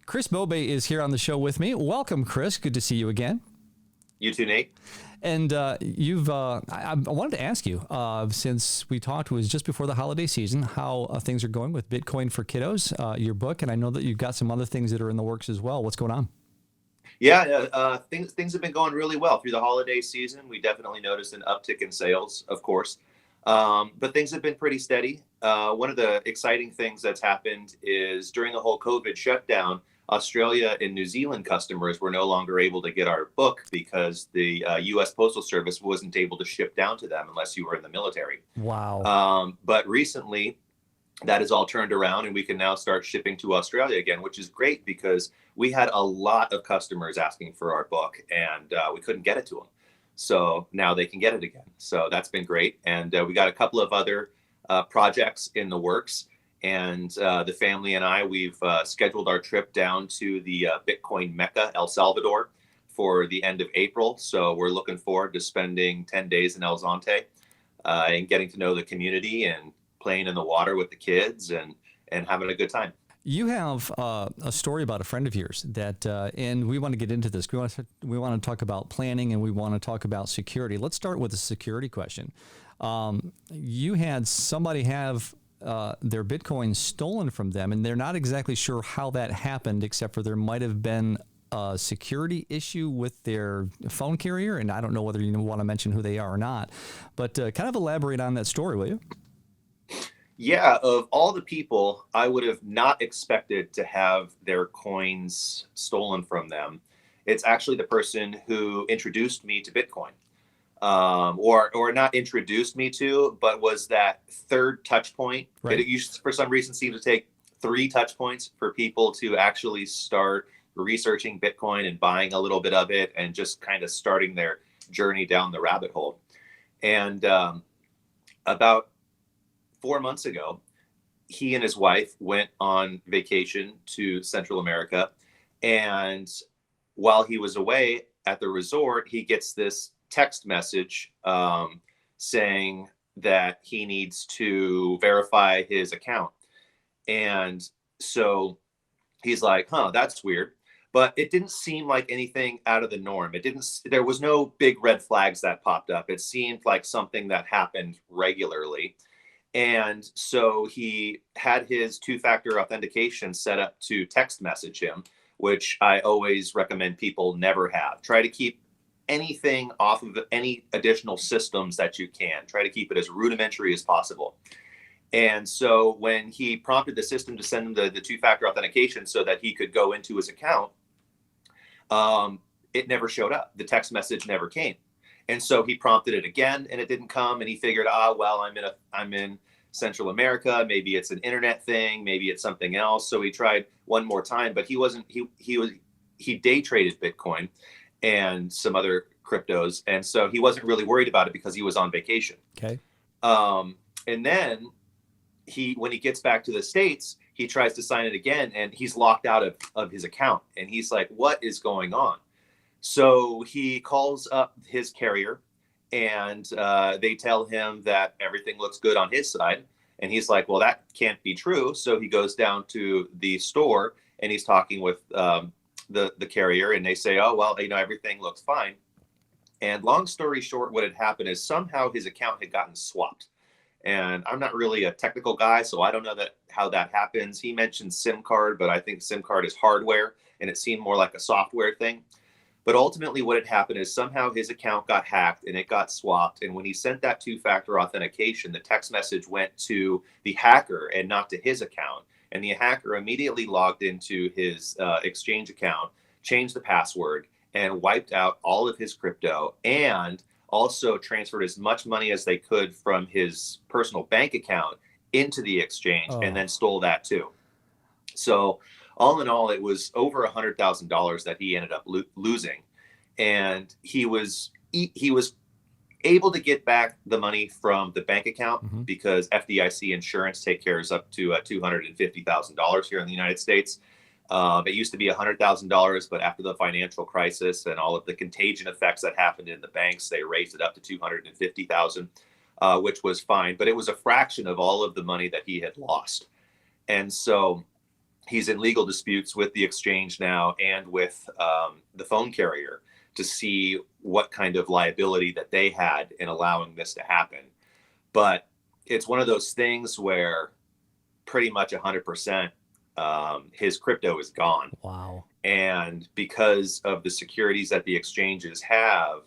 Chris Bobay is here on the show with me. Welcome, Chris. Good to see you again. You too, Nate. And I wanted to ask you, since we talked, it was just before the holiday season, how things are going with Bitcoin for Kiddos, your book. And I know that you've got some other things that are in the works as well. What's going on? Yeah, things have been going really well through the holiday season. We definitely noticed an uptick in sales, of course, but things have been pretty steady. One of the exciting things that's happened is during the whole COVID shutdown, Australia and New Zealand customers were no longer able to get our book because the U.S. Postal Service wasn't able to ship down to them unless you were in the military. Wow. But recently, that is all turned around and we can now start shipping to Australia again, which is great because we had a lot of customers asking for our book and we couldn't get it to them. So now they can get it again. So that's been great. And we got a couple of other projects in the works. And the family and I, we've scheduled our trip down to the Bitcoin Mecca, El Salvador, for the end of April. So we're looking forward to spending 10 days in El Zonte and getting to know the community and playing in the water with the kids and having a good time. You have a story about a friend of yours that, and we want to get into this. We want to talk about planning and we want to talk about security. Let's start with a security question. You had somebody have their Bitcoin stolen from them, and they're not exactly sure how that happened, except for there might have been a security issue with their phone carrier. And I don't know whether you want to mention who they are or not, but kind of elaborate on that story, will you? Yeah, of all the people, I would have not expected to have their coins stolen from them. It's actually the person who introduced me to Bitcoin. Or not introduced me to, but was that third touch point. Right. It used, for some reason, seemed to take 3 touch points for people to actually start researching Bitcoin and buying a little bit of it and just kind of starting their journey down the rabbit hole. And about 4 months ago, he and his wife went on vacation to Central America. And while he was away at the resort, he gets this text message saying that he needs to verify his account. And so he's like, that's weird. But it didn't seem like anything out of the norm. There was no big red flags that popped up. It seemed like something that happened regularly. And so he had his 2-factor authentication set up to text message him, which I always recommend people never have. Try to keep anything off of any additional systems that you can. Try to keep it as rudimentary as possible. And so when he prompted the system to send him the 2-factor authentication so that he could go into his account, it never showed up. The text message never came. And so he prompted it again and it didn't come. And he figured, well, I'm in Central America. Maybe it's an internet thing. Maybe it's something else. So he tried one more time, but he day traded Bitcoin and some other cryptos. And so he wasn't really worried about it because he was on vacation. Okay. And then when he gets back to the States, he tries to sign it again and he's locked out of his account. And he's like, what is going on? So he calls up his carrier and they tell him that everything looks good on his side. And he's like, well, that can't be true. So he goes down to the store and he's talking with the carrier and they say, oh, well, everything looks fine. And long story short, what had happened is somehow his account had gotten swapped. And I'm not really a technical guy, so I don't know how that happens. He mentioned SIM card, but I think SIM card is hardware and it seemed more like a software thing. But ultimately what had happened is somehow his account got hacked and it got swapped. And when he sent that 2-factor authentication, the text message went to the hacker and not to his account. And the hacker immediately logged into his exchange account, changed the password, and wiped out all of his crypto and also transferred as much money as they could from his personal bank account into the exchange and then stole that too. So all in all, it was over $100,000 that he ended up losing. And he was able to get back the money from the bank account because FDIC insurance take care up to $250,000 here in the United States. It used to be $100,000, but after the financial crisis and all of the contagion effects that happened in the banks, they raised it up to $250,000, which was fine. But it was a fraction of all of the money that he had lost. And so he's in legal disputes with the exchange now and with the phone carrier to see what kind of liability that they had in allowing this to happen. But it's one of those things where pretty much 100% his crypto is gone. Wow. And because of the securities that the exchanges have,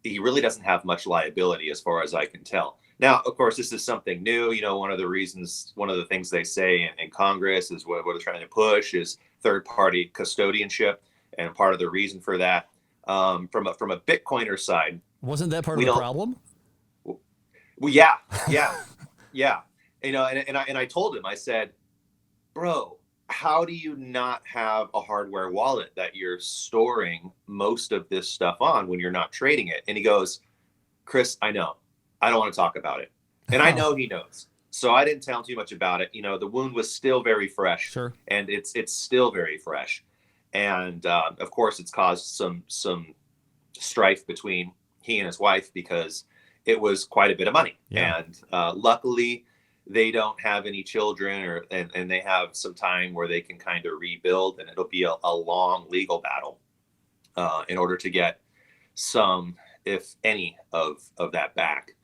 he really doesn't have much liability as far as I can tell. Now, of course, this is something new. One of the things they say in Congress is what they're trying to push is third-party custodianship. And part of the reason for that, from a Bitcoiner side, wasn't that part of the problem? Well, yeah. And I told him, I said, bro, how do you not have a hardware wallet that you're storing most of this stuff on when you're not trading it? And he goes, Chris, I know. I don't want to talk about it. And I know he knows. So I didn't tell him too much about it. The wound was still very fresh. Sure. And it's still very fresh. And of course, it's caused some strife between he and his wife because it was quite a bit of money. Yeah. And luckily, they don't have any children, and they have some time where they can kind of rebuild, and it'll be a long legal battle in order to get some, if any, of that back.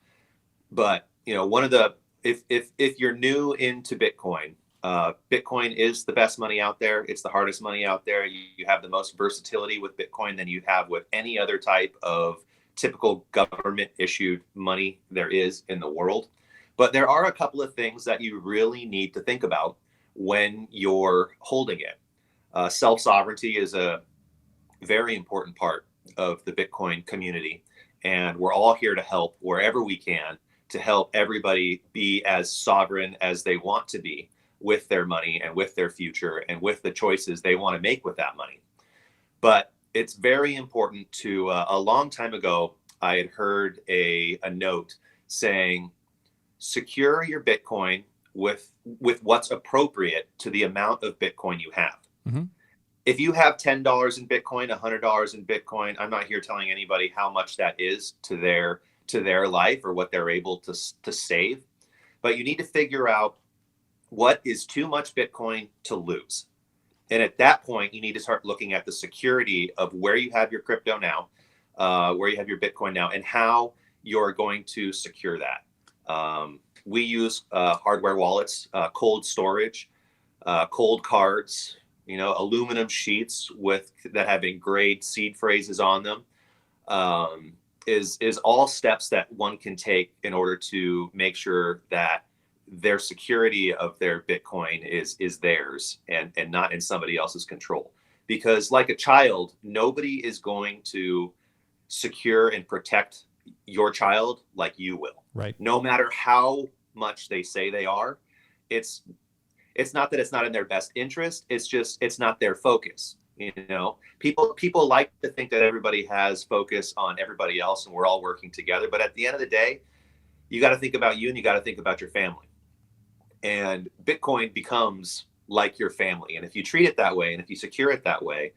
But one of the if you're new into Bitcoin, Bitcoin is the best money out there. It's the hardest money out there. You have the most versatility with Bitcoin than you have with any other type of typical government issued money there is in the world. But there are a couple of things that you really need to think about when you're holding it. Self-sovereignty is a very important part of the Bitcoin community. And we're all here to help wherever we can to help everybody be as sovereign as they want to be with their money and with their future and with the choices they want to make with that money. But it's very important to, a long time ago, I had heard a note saying, secure your Bitcoin with what's appropriate to the amount of Bitcoin you have. Mm-hmm. If you have $10 in Bitcoin, $100 in Bitcoin, I'm not here telling anybody how much that is to their life or what they're able to save. But you need to figure out what is too much Bitcoin to lose. And at that point, you need to start looking at the security of where you have your crypto now, where you have your Bitcoin now, and how you're going to secure that. We use hardware wallets, cold storage, cold cards, aluminum sheets that have engraved seed phrases on them, is all steps that one can take in order to make sure that their security of their Bitcoin is theirs and not in somebody else's control. Because like a child, nobody is going to secure and protect your child like you will. Right. No matter how much they say they are, it's not that it's not in their best interest. It's just, it's not their focus. People like to think that everybody has focus on everybody else and we're all working together. But at the end of the day, you got to think about you and you got to think about your family. And Bitcoin becomes like your family. And if you treat it that way, and if you secure it that way,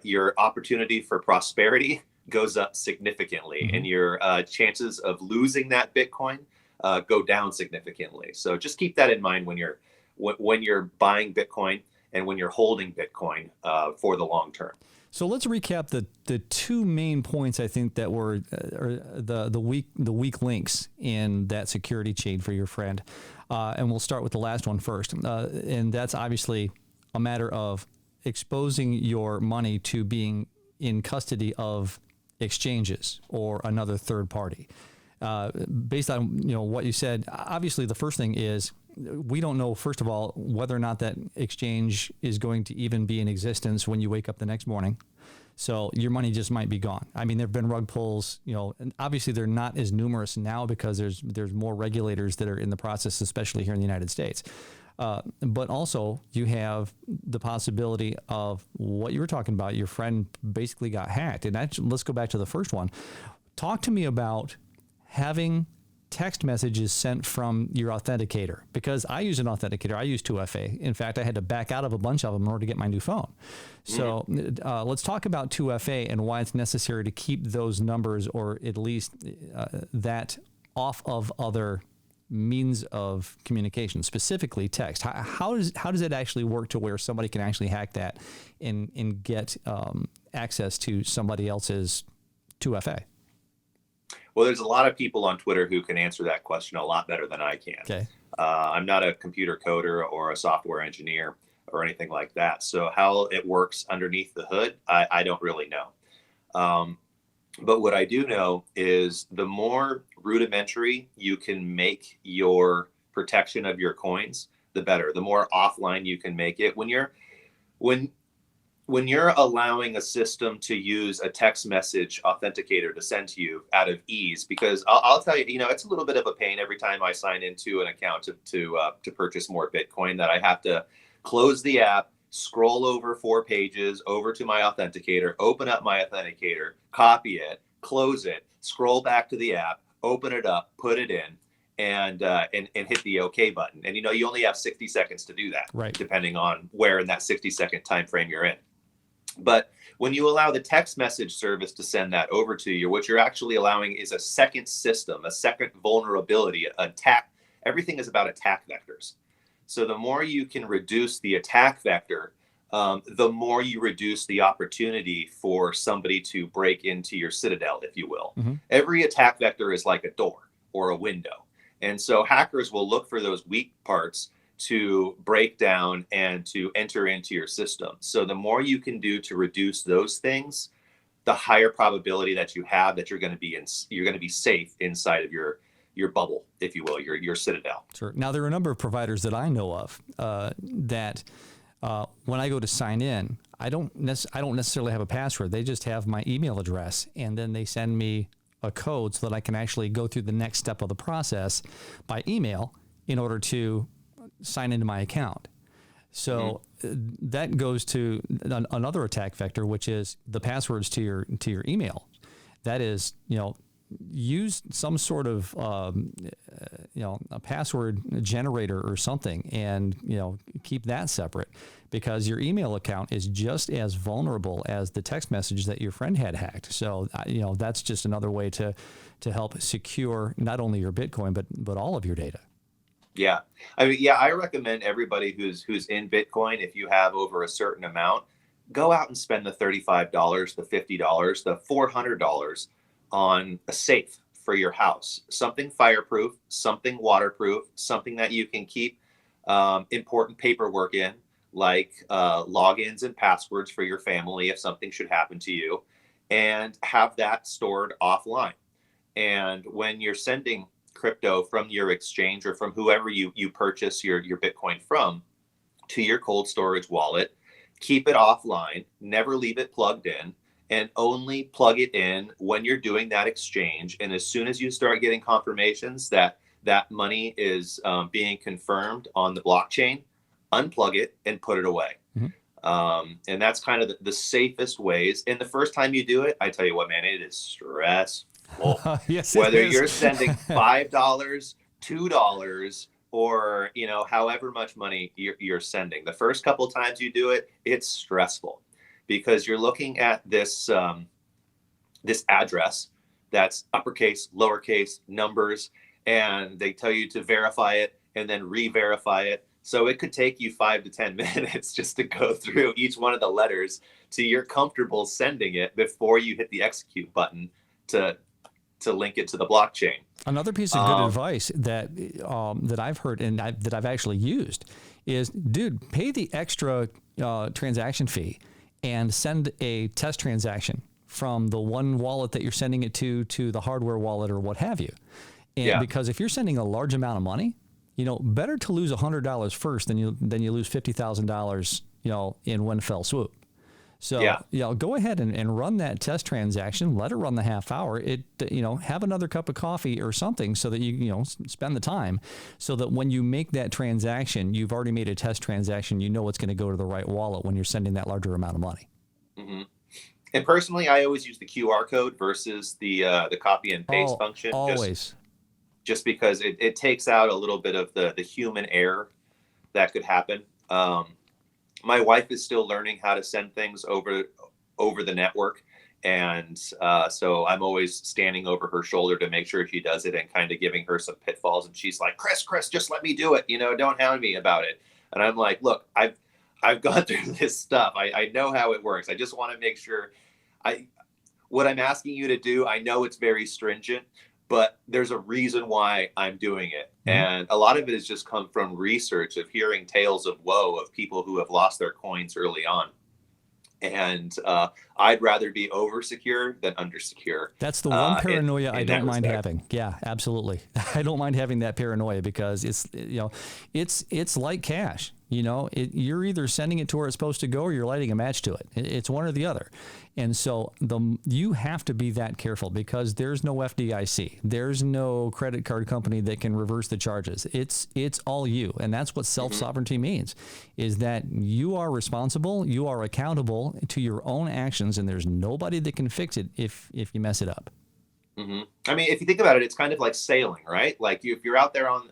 your opportunity for prosperity goes up significantly, mm-hmm. and your chances of losing that Bitcoin go down significantly. So just keep that in mind when you're buying Bitcoin and when you're holding Bitcoin for the long term. So let's recap the two main points I think that were the weak links in that security chain for your friend, and we'll start with the last one first, and that's obviously a matter of exposing your money to being in custody of exchanges or another third party. Based on what you said, obviously the first thing is we don't know, first of all, whether or not that exchange is going to even be in existence when you wake up the next morning. So your money just might be gone. I mean, there have been rug pulls, and obviously they're not as numerous now because there's more regulators that are in the process, especially here in the United States. But also you have the possibility of what you were talking about. Your friend basically got hacked. And let's go back to the first one. Talk to me about having text messages sent from your authenticator, because I use an authenticator. I use 2FA. In fact, I had to back out of a bunch of them in order to get my new phone. So let's talk about 2FA and why it's necessary to keep those numbers, or at least that, off of other means of communication, specifically text. How does it actually work to where somebody can actually hack that and get access to somebody else's 2FA? Well, there's a lot of people on Twitter who can answer that question a lot better than I can. Okay. I'm not a computer coder or a software engineer or anything like that. So how it works underneath the hood, I don't really know. But what I do know is the more rudimentary you can make your protection of your coins, the better. The more offline you can make it. When you're allowing a system to use a text message authenticator to send to you out of ease, because I'll tell you, it's a little bit of a pain every time I sign into an account to purchase more Bitcoin, that I have to close the app, scroll over 4 pages over to my authenticator, open up my authenticator, copy it, close it, scroll back to the app, open it up, put it in, and hit the OK button. And you only have 60 seconds to do that, right, depending on where in that 60-second time frame you're in. But when you allow the text message service to send that over to you, what you're actually allowing is a second system, a second vulnerability, attack. Everything is about attack vectors. So the more you can reduce the attack vector, the more you reduce the opportunity for somebody to break into your citadel, if you will. Mm-hmm. Every attack vector is like a door or a window. And so hackers will look for those weak parts to break down and to enter into your system. So the more you can do to reduce those things, the higher probability that you have that you're going to be safe inside of your bubble, if you will, your citadel. Sure. Now, there are a number of providers that I know of that when I go to sign in, I don't necessarily have a password. They just have my email address, and then they send me a code so that I can actually go through the next step of the process by email in order to sign into my account. So that goes to another attack vector, which is the passwords to your email. That is, use some sort of a password generator or something, and keep that separate, because your email account is just as vulnerable as the text message that your friend had hacked. So that's just another way to help secure not only your Bitcoin but all of your data. Yeah. I recommend everybody who's in Bitcoin, if you have over a certain amount, go out and spend the $35, the $50, the $400 on a safe for your house, something fireproof, something waterproof, something that you can keep important paperwork in, like logins and passwords for your family if something should happen to you, and have that stored offline. And when you're sending crypto from your exchange or from whoever you purchase your Bitcoin from to your cold storage wallet, keep it offline, never leave it plugged in, and only plug it in when you're doing that exchange. And as soon as you start getting confirmations that that money is being confirmed on the blockchain, unplug it and put it away. Mm-hmm. And that's kind of the safest ways. And the first time you do it, I tell you what, man, it is stressful. Yes, whether you're sending $5, $2, or however much money you're sending, the first couple times you do it, it's stressful, because you're looking at this this address that's uppercase, lowercase, numbers, and they tell you to verify it and then re-verify it. So it could take you 5 to 10 minutes just to go through each one of the letters till you're comfortable sending it before you hit the execute button to link it to the blockchain. Another piece of good advice that I've heard and that I've actually used is, dude, pay the extra transaction fee and send a test transaction from the one wallet that you're sending it to the hardware wallet or what have you. And because if you're sending a large amount of money, better to lose $100 first than you lose $50,000, in one fell swoop. So, go ahead and run that test transaction. Let it run the half hour. Have another cup of coffee or something so that you spend the time, so that when you make that transaction, you've already made a test transaction. You know it's going to go to the right wallet when you're sending that larger amount of money. Mm-hmm. And personally, I always use the QR code versus the copy and paste function. Always. Just because it takes out a little bit of the human error that could happen. My wife is still learning how to send things over the network, And so I'm always standing over her shoulder to make sure she does it and kind of giving her some pitfalls. And she's like, Chris, just let me do it. Don't hound me about it. And I'm like, look, I've gone through this stuff. I know how it works. I just want to make sure what I'm asking you to do, I know it's very stringent, but there's a reason why I'm doing it. And a lot of it has just come from research of hearing tales of woe of people who have lost their coins early on. And I'd rather be over secure than under secure. That's the one paranoia I don't mind having. Yeah, absolutely. I don't mind having that paranoia because it's like cash. You're either sending it to where it's supposed to go or you're lighting a match to it. It's one or the other. And so you have to be that careful because there's no FDIC. There's no credit card company that can reverse the charges. It's all you. And that's what self-sovereignty means, is that you are responsible, you are accountable to your own actions, and there's nobody that can fix it if you mess it up. I mean, if you think about it, it's kind of like sailing, right? Like if you're out there on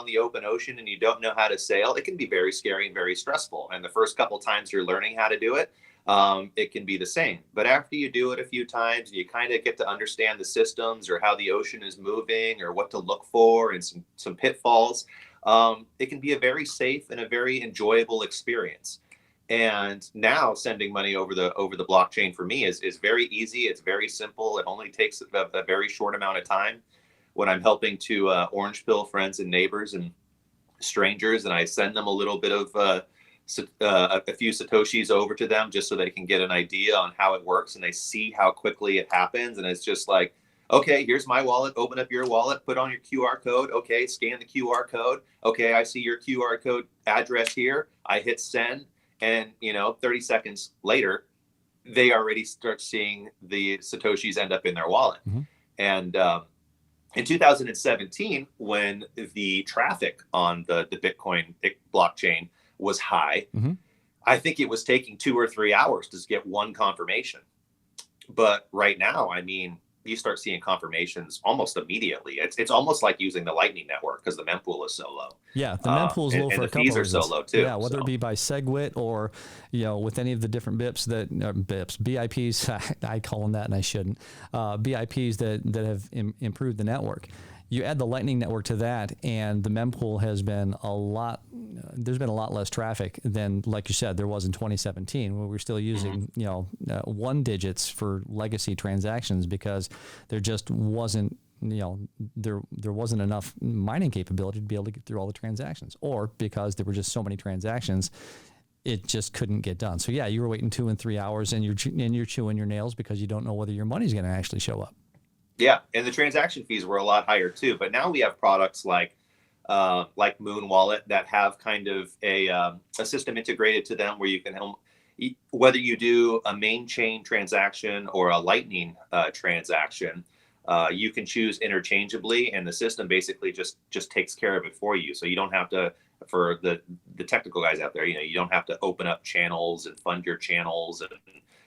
the open ocean and you don't know how to sail, it can be very scary and very stressful. And the first couple times you're learning how to do it, it can be the same. But after you do it a few times, you kind of get to understand the systems or how the ocean is moving or what to look for and some pitfalls. It can be a very safe and a very enjoyable experience. And now sending money over the blockchain for me is very easy. It's very simple. It only takes a very short amount of time. When I'm helping to orange pill friends and neighbors and strangers, and I send them a little bit of a few Satoshis over to them just so they can get an idea on how it works and they see how quickly it happens. And it's just like, okay, here's my wallet. Open up your wallet, put on your QR code. Okay, scan the QR code. Okay, I see your QR code address here. I hit send. And, 30 seconds later, they already start seeing the Satoshis end up in their wallet. And in 2017, when the traffic on the Bitcoin blockchain was high, I think it was taking 2 or 3 hours to get one confirmation. But right now, I mean, you start seeing confirmations almost immediately. It's almost like using the Lightning Network because the mempool is so low. Yeah, the mempool is low for a couple of reasons. The fees are so low too. Yeah, whether it be by SegWit or with any of the different BIPs, I call them that and I shouldn't. BIPs that have improved the network. You add the Lightning Network to that, and the mempool has been there's been a lot less traffic than, like you said, there was in 2017, where we're still using, one digits for legacy transactions because there just wasn't, there wasn't enough mining capability to be able to get through all the transactions, or because there were just so many transactions, it just couldn't get done. So yeah, you were waiting 2 and 3 hours and you're chewing your nails because you don't know whether your money's going to actually show up. Yeah, and the transaction fees were a lot higher too. But now we have products like Moon Wallet that have kind of a system integrated to them where you can help, whether you do a main chain transaction or a Lightning transaction, you can choose interchangeably, and the system basically just takes care of it for you. So you don't have to, for the technical guys out there, you don't have to open up channels and fund your channels and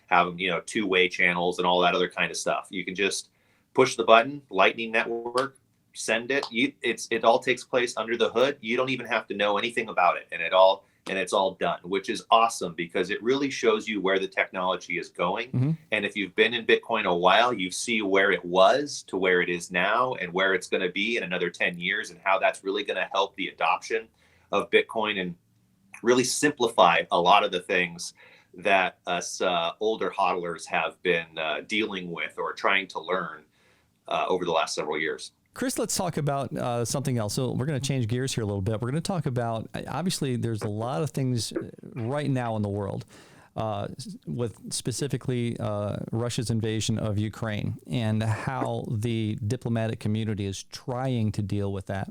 have them, two-way channels and all that other kind of stuff. You can just push the button, Lightning Network, send it. It all takes place under the hood. You don't even have to know anything about it, and it's all done, which is awesome because it really shows you where the technology is going. And if you've been in Bitcoin a while, you see where it was to where it is now and where it's going to be in another 10 years and how that's really going to help the adoption of Bitcoin and really simplify a lot of the things that us older hodlers have been dealing with or trying to learn over the last several years. Chris, let's talk about something else. So we're going to change gears here a little bit. We're going to talk about, obviously, there's a lot of things right now in the world with specifically Russia's invasion of Ukraine and how the diplomatic community is trying to deal with that.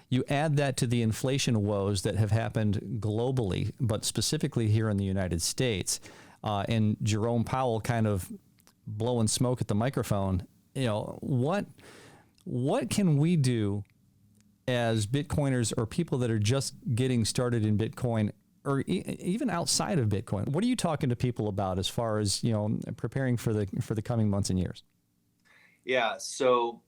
You add that to the inflation woes that have happened globally, but specifically here in the United States, and Jerome Powell kind of blowing smoke at the microphone. What can we do as Bitcoiners or people that are just getting started in Bitcoin or even outside of Bitcoin? What are you talking to people about as far as, preparing for the coming months and years? Yeah. So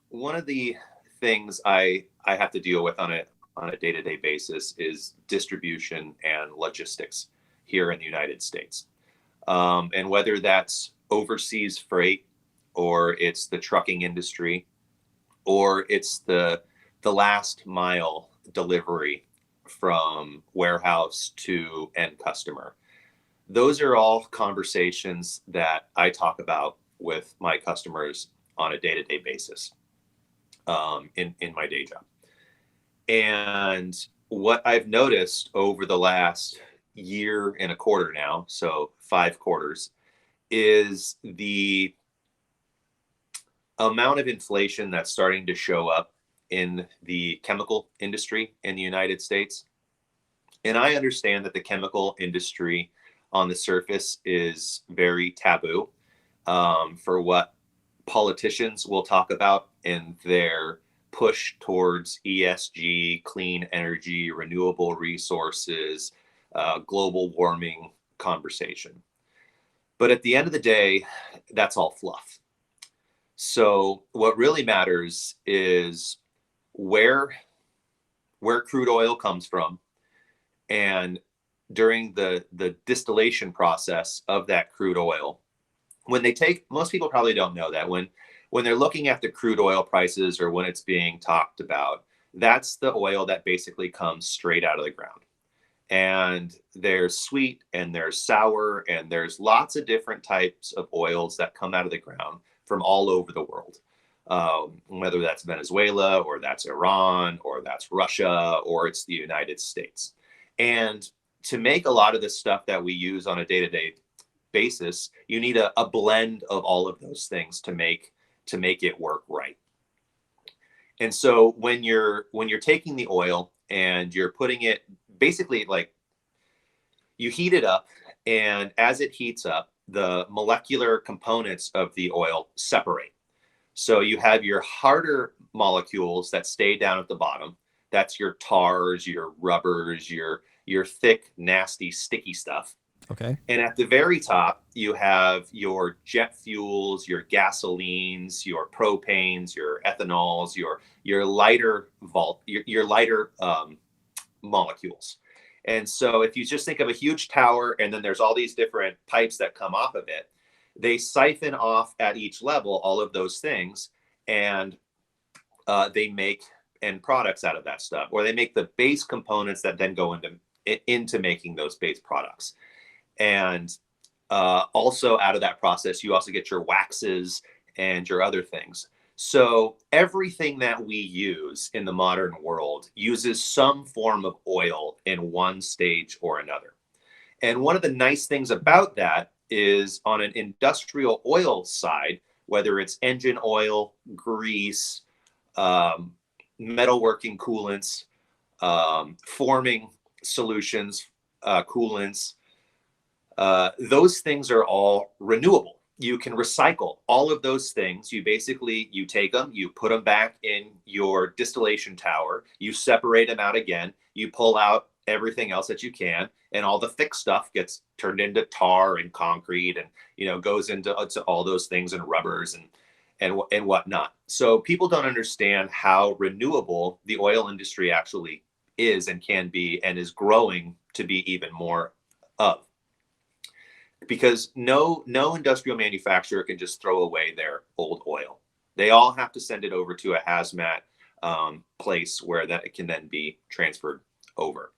one of the things I have to deal with on a day-to-day basis is distribution and logistics here in the United States. And whether that's overseas freight, or it's the trucking industry, or it's the last mile delivery from warehouse to end customer. Those are all conversations that I talk about with my customers on a day-to-day basis, in my day job. And what I've noticed over the last year and a quarter now, so 5 quarters, is the amount of inflation that's starting to show up in the chemical industry in the United States. And I understand that the chemical industry on the surface is very taboo, for what politicians will talk about in their push towards ESG, clean energy, renewable resources, global warming conversation. But at the end of the day, that's all fluff. So what really matters is where crude oil comes from, and during the distillation process of that crude oil, when they take, most people probably don't know that when they're looking at the crude oil prices, or when it's being talked about, that's the oil that basically comes straight out of the ground. And there's sweet and there's sour, and there's lots of different types of oils that come out of the ground from all over the world, whether that's Venezuela, or that's Iran, or that's Russia, or it's the United States. And to make a lot of the stuff that we use on a day-to-day basis, you need a blend of all of those things to make it work right. And so when you're taking the oil and you're putting it, basically, like, you heat it up, and as it heats up, the molecular components of the oil separate. So you have your harder molecules that stay down at the bottom. That's your tars, your rubbers, your thick, nasty, sticky stuff. Okay. And at the very top, you have your jet fuels, your gasolines, your propanes, your ethanols, your lighter molecules. And so if you just think of a huge tower, and then there's all these different pipes that come off of it, they siphon off at each level all of those things, and they make end products out of that stuff, or they make the base components that then go into making those base products. And also out of that process, you also get your waxes and your other things. So everything that we use in the modern world uses some form of oil in one stage or another. And one of the nice things about that is, on an industrial oil side, whether it's engine oil, grease, metalworking coolants, forming solutions, coolants, those things are all renewable. You can recycle all of those things. You take them, you put them back in your distillation tower, you separate them out again, you pull out everything else that you can, and all the thick stuff gets turned into tar and concrete, and goes into all those things, and rubbers and whatnot. So people don't understand how renewable the oil industry actually is, and can be, and is growing to be even more of. Because no industrial manufacturer can just throw away their old oil. They all have to send it over to a hazmat place where that it can then be transferred over.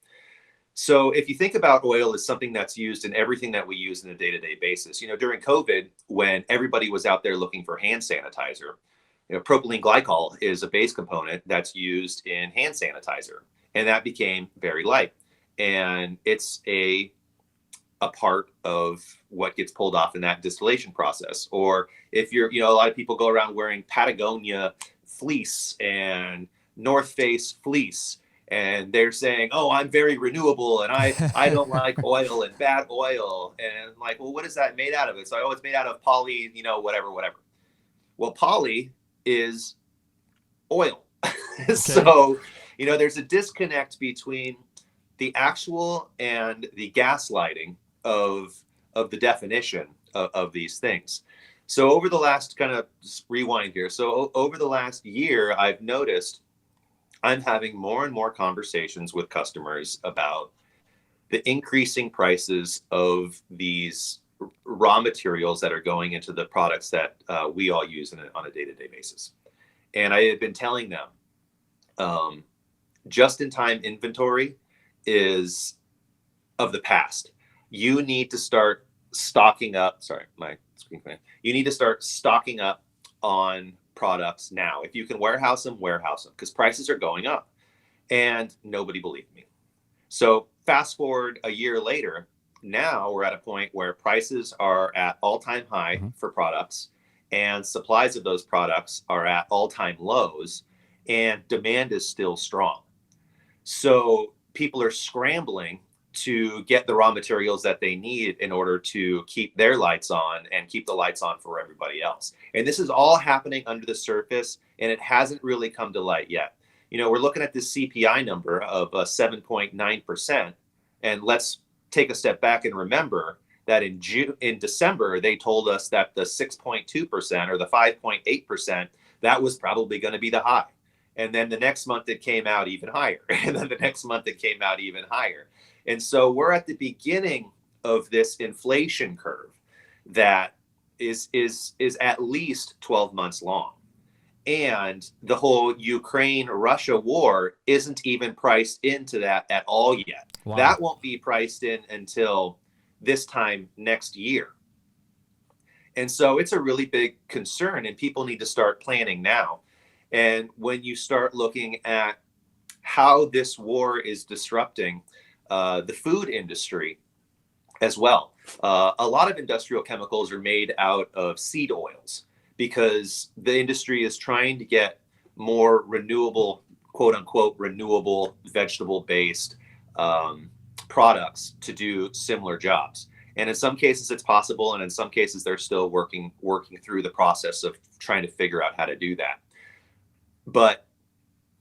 So if you think about oil as something that's used in everything that we use on a day-to-day basis, during COVID, when everybody was out there looking for hand sanitizer, propylene glycol is a base component that's used in hand sanitizer, and that became very light. And it's a part of what gets pulled off in that distillation process. Or if you're, a lot of people go around wearing Patagonia fleece and North Face fleece, and they're saying, "Oh, I'm very renewable, and I don't like oil and bad oil." And I'm like, well, what is that made out of? It's like, oh, it's made out of poly, whatever. Well, poly is oil. Okay. So, there's a disconnect between the actual and the gaslighting of the definition of these things. So over the last, kind of rewind here. So over the last year, I've noticed I'm having more and more conversations with customers about the increasing prices of these raw materials that are going into the products that we all use on a day-to-day basis. And I had been telling them, just-in-time inventory is of the past. You need to start stocking up. Sorry, my screen. You need to start stocking up on products now. If you can warehouse them, because prices are going up. And nobody believed me. So fast forward a year later, now we're at a point where prices are at all-time high for products, and supplies of those products are at all-time lows, and demand is still strong. So people are scrambling to get the raw materials that they need in order to keep their lights on and keep the lights on for everybody else. And this is all happening under the surface, and it hasn't really come to light yet. We're looking at this CPI number of 7.9%, and let's take a step back and remember that in December, they told us that the 6.2% or the 5.8%, that was probably going to be the high. And then the next month it came out even higher. And then the next month it came out even higher. And so we're at the beginning of this inflation curve that is at least 12 months long. And the whole Ukraine-Russia war isn't even priced into that at all yet. Wow. That won't be priced in until this time next year. And so it's a really big concern, and people need to start planning now. And when you start looking at how this war is disrupting the food industry as well, a lot of industrial chemicals are made out of seed oils, because the industry is trying to get more renewable, quote unquote, renewable vegetable-based products to do similar jobs. And in some cases it's possible, and in some cases they're still working through the process of trying to figure out how to do that. But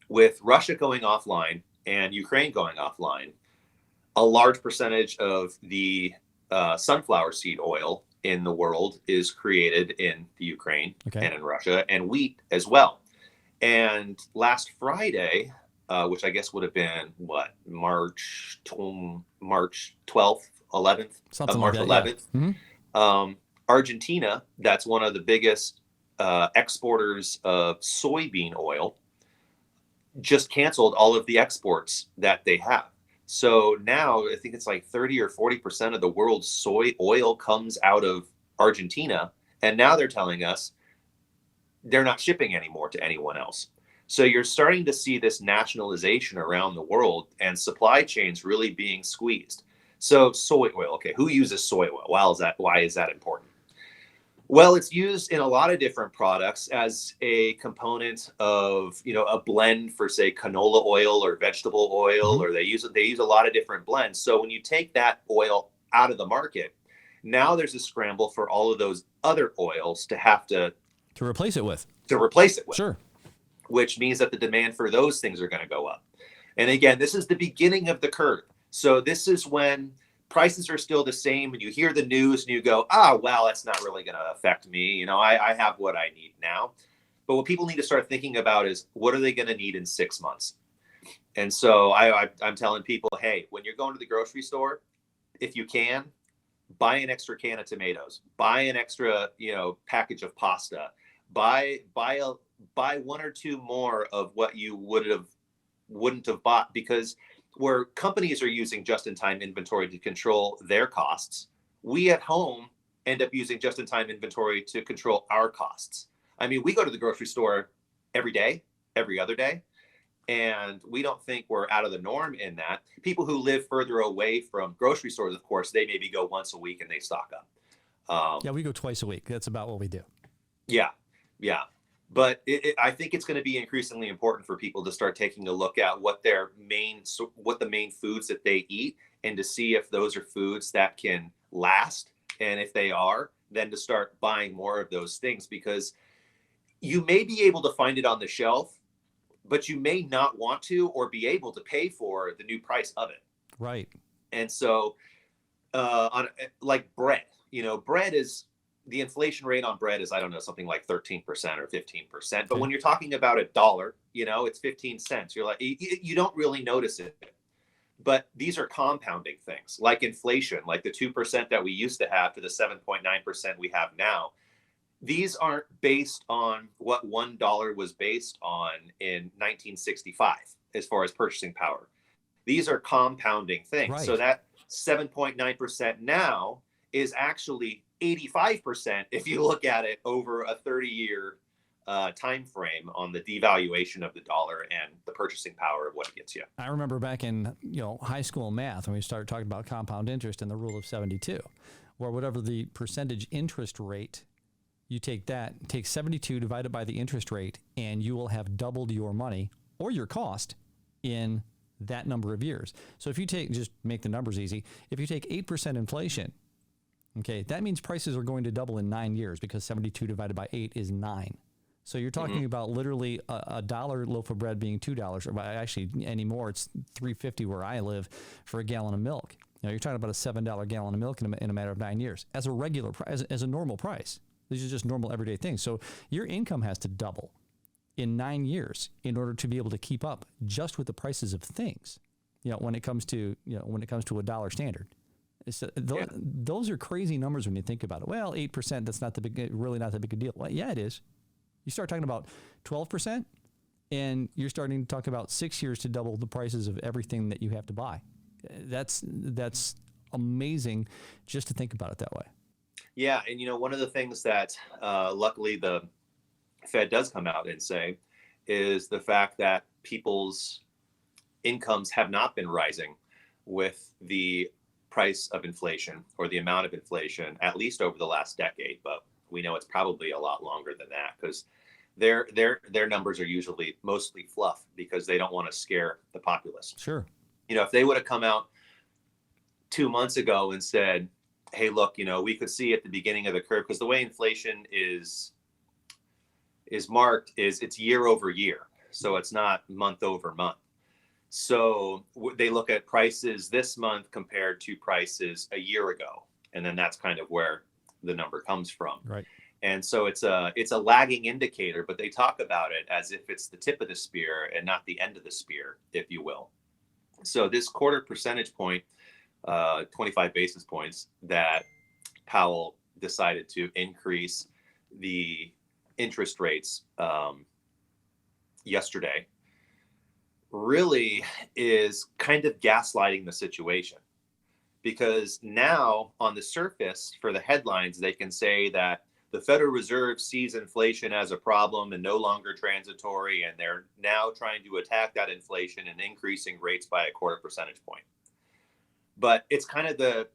with Russia going offline and Ukraine going offline, a large percentage of the sunflower seed oil in the world is created in the Ukraine and in Russia, and wheat as well. And last Friday, which I guess would have been March 12th, 11th, something March like that, 11th. Yeah. Argentina, that's one of the biggest exporters of soybean oil, just canceled all of the exports that they have. So now I think it's like 30 or 40% of the world's soy oil comes out of Argentina. And now they're telling us they're not shipping anymore to anyone else. So you're starting to see this nationalization around the world and supply chains really being squeezed. So soy oil, okay, who uses soy oil? Why is that important? Well, it's used in a lot of different products as a component of, a blend for, say, canola oil or vegetable oil, or they use a lot of different blends. So when you take that oil out of the market, now there's a scramble for all of those other oils to have to replace it with. Sure. Which means that the demand for those things are going to go up. And again, this is the beginning of the curve. So this is when prices are still the same, and you hear the news and you go, well, that's not really going to affect me. I have what I need now. But what people need to start thinking about is, what are they going to need in 6 months? And so I'm telling people, hey, when you're going to the grocery store, if you can, buy an extra can of tomatoes, buy an extra, package of pasta, buy one or two more of what you wouldn't have bought, because where companies are using just-in-time inventory to control their costs, we at home end up using just-in-time inventory to control our costs. I mean, we go to the grocery store every day, every other day, and we don't think we're out of the norm in that. People who live further away from grocery stores, of course, they maybe go once a week and they stock up. We go twice a week. That's about what we do. Yeah. But I think it's going to be increasingly important for people to start taking a look at what the main foods that they eat, and to see if those are foods that can last. And if they are, then to start buying more of those things, because you may be able to find it on the shelf, but you may not want to or be able to pay for the new price of it. Right. And so like bread, bread is, the inflation rate on bread is, I don't know, something like 13% or 15%. But when you're talking about $1, it's 15 cents. You're like, you don't really notice it. But these are compounding things like inflation, like the 2% that we used to have to the 7.9% we have now. These aren't based on what $1 was based on in 1965 as far as purchasing power. These are compounding things. So Right. that 7.9% now is actually 85% if you look at it over a 30-year time frame on the devaluation of the dollar and the purchasing power of what it gets you. I remember back in high school math when we started talking about compound interest and the rule of 72, where whatever the percentage interest rate, you take 72 divided by the interest rate, and you will have doubled your money or your cost in that number of years. So if you just make the numbers easy, if you take 8% inflation, okay, that means prices are going to double in 9 years because 72 divided by 8 is 9. So you're talking about literally a dollar loaf of bread being $2, or actually anymore, it's $3.50 where I live for a gallon of milk. You're talking about a $7 gallon of milk in a matter of 9 years as a regular price, as a normal price. These are just normal everyday things. So your income has to double in 9 years in order to be able to keep up just with the prices of things. When it comes to a dollar standard. So those are crazy numbers when you think about it. Well, 8%, that's really not that big a deal. Well, yeah, it is. You start talking about 12%, and you're starting to talk about 6 years to double the prices of everything that you have to buy. That's amazing just to think about it that way. Yeah, and one of the things that luckily the Fed does come out and say is the fact that people's incomes have not been rising with the price of inflation or the amount of inflation, at least over the last decade. But we know it's probably a lot longer than that because their numbers are usually mostly fluff because they don't want to scare the populace. Sure. If they would have come out 2 months ago and said, hey, look, we could see at the beginning of the curve, because the way inflation is marked is it's year over year. So it's not month over month. So they look at prices this month compared to prices a year ago. And then that's kind of where the number comes from. Right. And so it's a lagging indicator, but they talk about it as if it's the tip of the spear and not the end of the spear, if you will. So this quarter percentage point, 25 basis points that Powell decided to increase the interest rates yesterday really is kind of gaslighting the situation, because now on the surface for the headlines, they can say that the Federal Reserve sees inflation as a problem and no longer transitory, and they're now trying to attack that inflation and increasing rates by a quarter percentage point. But it's kind of the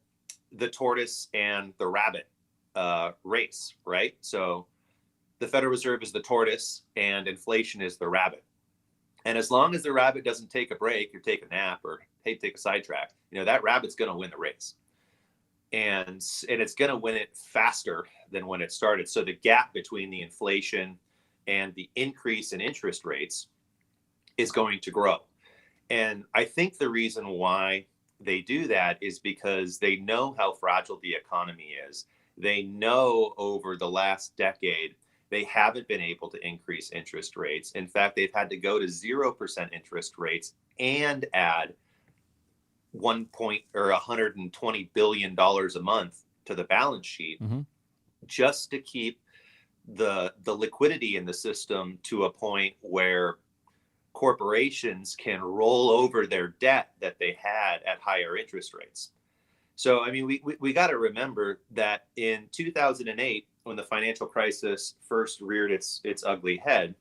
tortoise and the rabbit race, right? So the Federal Reserve is the tortoise and inflation is the rabbit. And as long as the rabbit doesn't take a break or take a nap or take a sidetrack, that rabbit's going to win the race. And it's going to win it faster than when it started. So the gap between the inflation and the increase in interest rates is going to grow. And I think the reason why they do that is because they know how fragile the economy is. They know over the last decade, they haven't been able to increase interest rates. In fact, they've had to go to 0% interest rates and add $120 billion a month to the balance sheet just to keep the liquidity in the system to a point where corporations can roll over their debt that they had at higher interest rates. So, we got to remember that in 2008, when the financial crisis first reared its ugly head,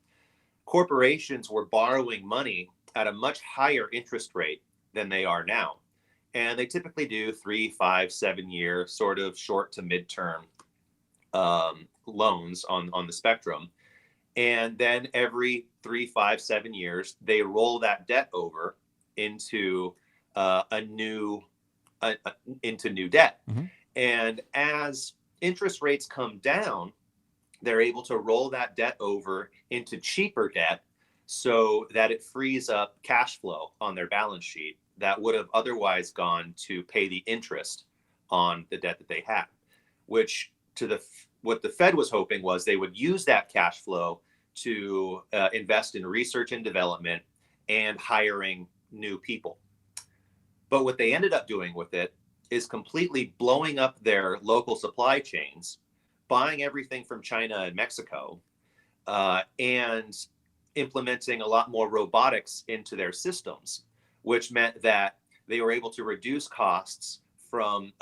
corporations were borrowing money at a much higher interest rate than they are now. And they typically do 3, 5, 7 year sort of short to midterm loans on the spectrum. And then every 3, 5, 7 years, they roll that debt over into new debt. And as interest rates come down, they're able to roll that debt over into cheaper debt so that it frees up cash flow on their balance sheet that would have otherwise gone to pay the interest on the debt that they had, which what the Fed was hoping was they would use that cash flow to invest in research and development and hiring new people. But what they ended up doing with it is completely blowing up their local supply chains, buying everything from China and Mexico, and implementing a lot more robotics into their systems, which meant that they were able to reduce costs from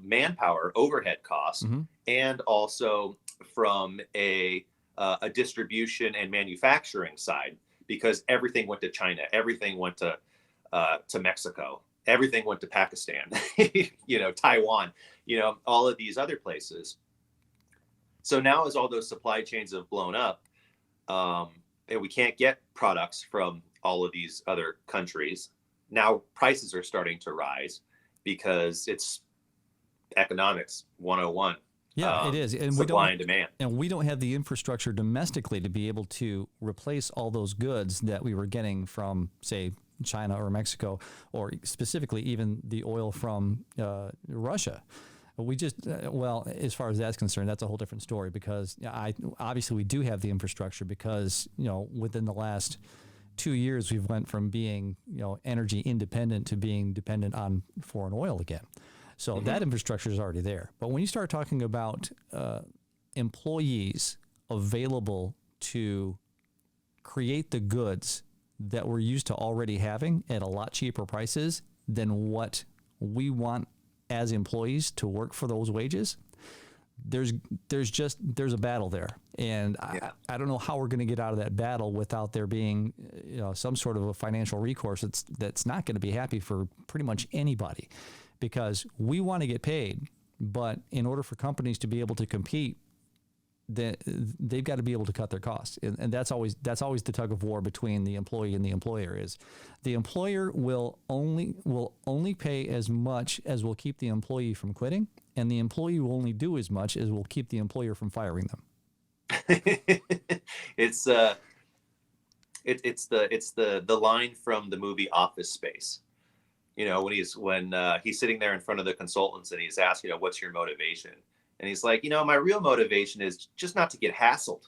manpower overhead costs, and also from a distribution and manufacturing side, because everything went to China, everything went to Mexico, everything went to Pakistan, Taiwan, all of these other places. So now, as all those supply chains have blown up, and we can't get products from all of these other countries, now prices are starting to rise because it's economics 101. Yeah, it is. And supply and demand. And we don't have the infrastructure domestically to be able to replace all those goods that we were getting from, say, China or Mexico, or specifically even the oil from Russia. We just, as far as that's concerned, that's a whole different story, because obviously we do have the infrastructure, because, within the last 2 years, we've went from being, energy independent to being dependent on foreign oil again. So that infrastructure is already there. But when you start talking about employees available to create the goods that we're used to already having at a lot cheaper prices than what we want as employees to work for those wages, there's a battle there. And I don't know how we're going to get out of that battle without there being, some sort of a financial recourse that's not going to be happy for pretty much anybody, because we want to get paid, but in order for companies to be able to compete, they've got to be able to cut their costs. And that's always the tug of war between the employee and the employer. Is the employer will only pay as much as will keep the employee from quitting, and the employee will only do as much as will keep the employer from firing them. It's the line from the movie Office Space. When he's sitting there in front of the consultants and he's asked, what's your motivation? And he's like, my real motivation is just not to get hassled,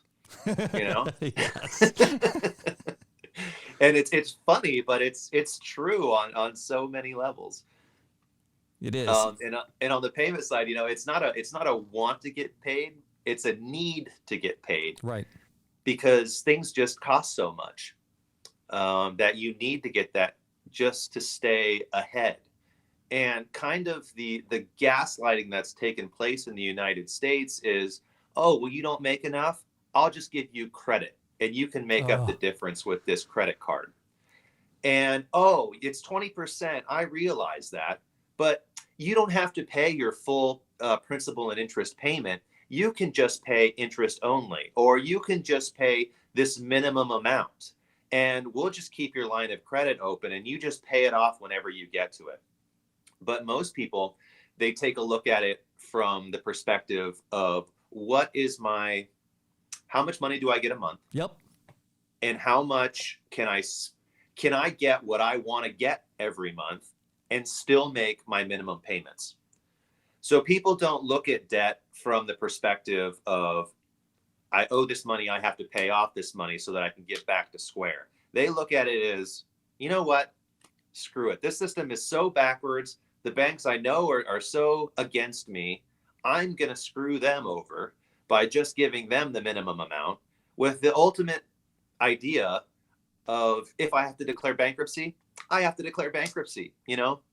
And it's funny, but it's true on so many levels. It is. And on the payment side, it's not a want to get paid. It's a need to get paid. Right. Because things just cost so much that you need to get that just to stay ahead. And kind of the gaslighting that's taken place in the United States is, oh, well, you don't make enough, I'll just give you credit, and you can make up the difference with this credit card. And, oh, it's 20%. I realize that. But you don't have to pay your full principal and interest payment. You can just pay interest only, or you can just pay this minimum amount. And we'll just keep your line of credit open, and you just pay it off whenever you get to it. But most people, they take a look at it from the perspective of how much money do I get a month? Yep. And how much can I get what I want to get every month and still make my minimum payments? So people don't look at debt from the perspective of, I owe this money, I have to pay off this money so that I can get back to square. They look at it as, you know what? Screw it. This system is so backwards. The banks I know are so against me. I'm going to screw them over by just giving them the minimum amount, with the ultimate idea of, if I have to declare bankruptcy, I have to declare bankruptcy.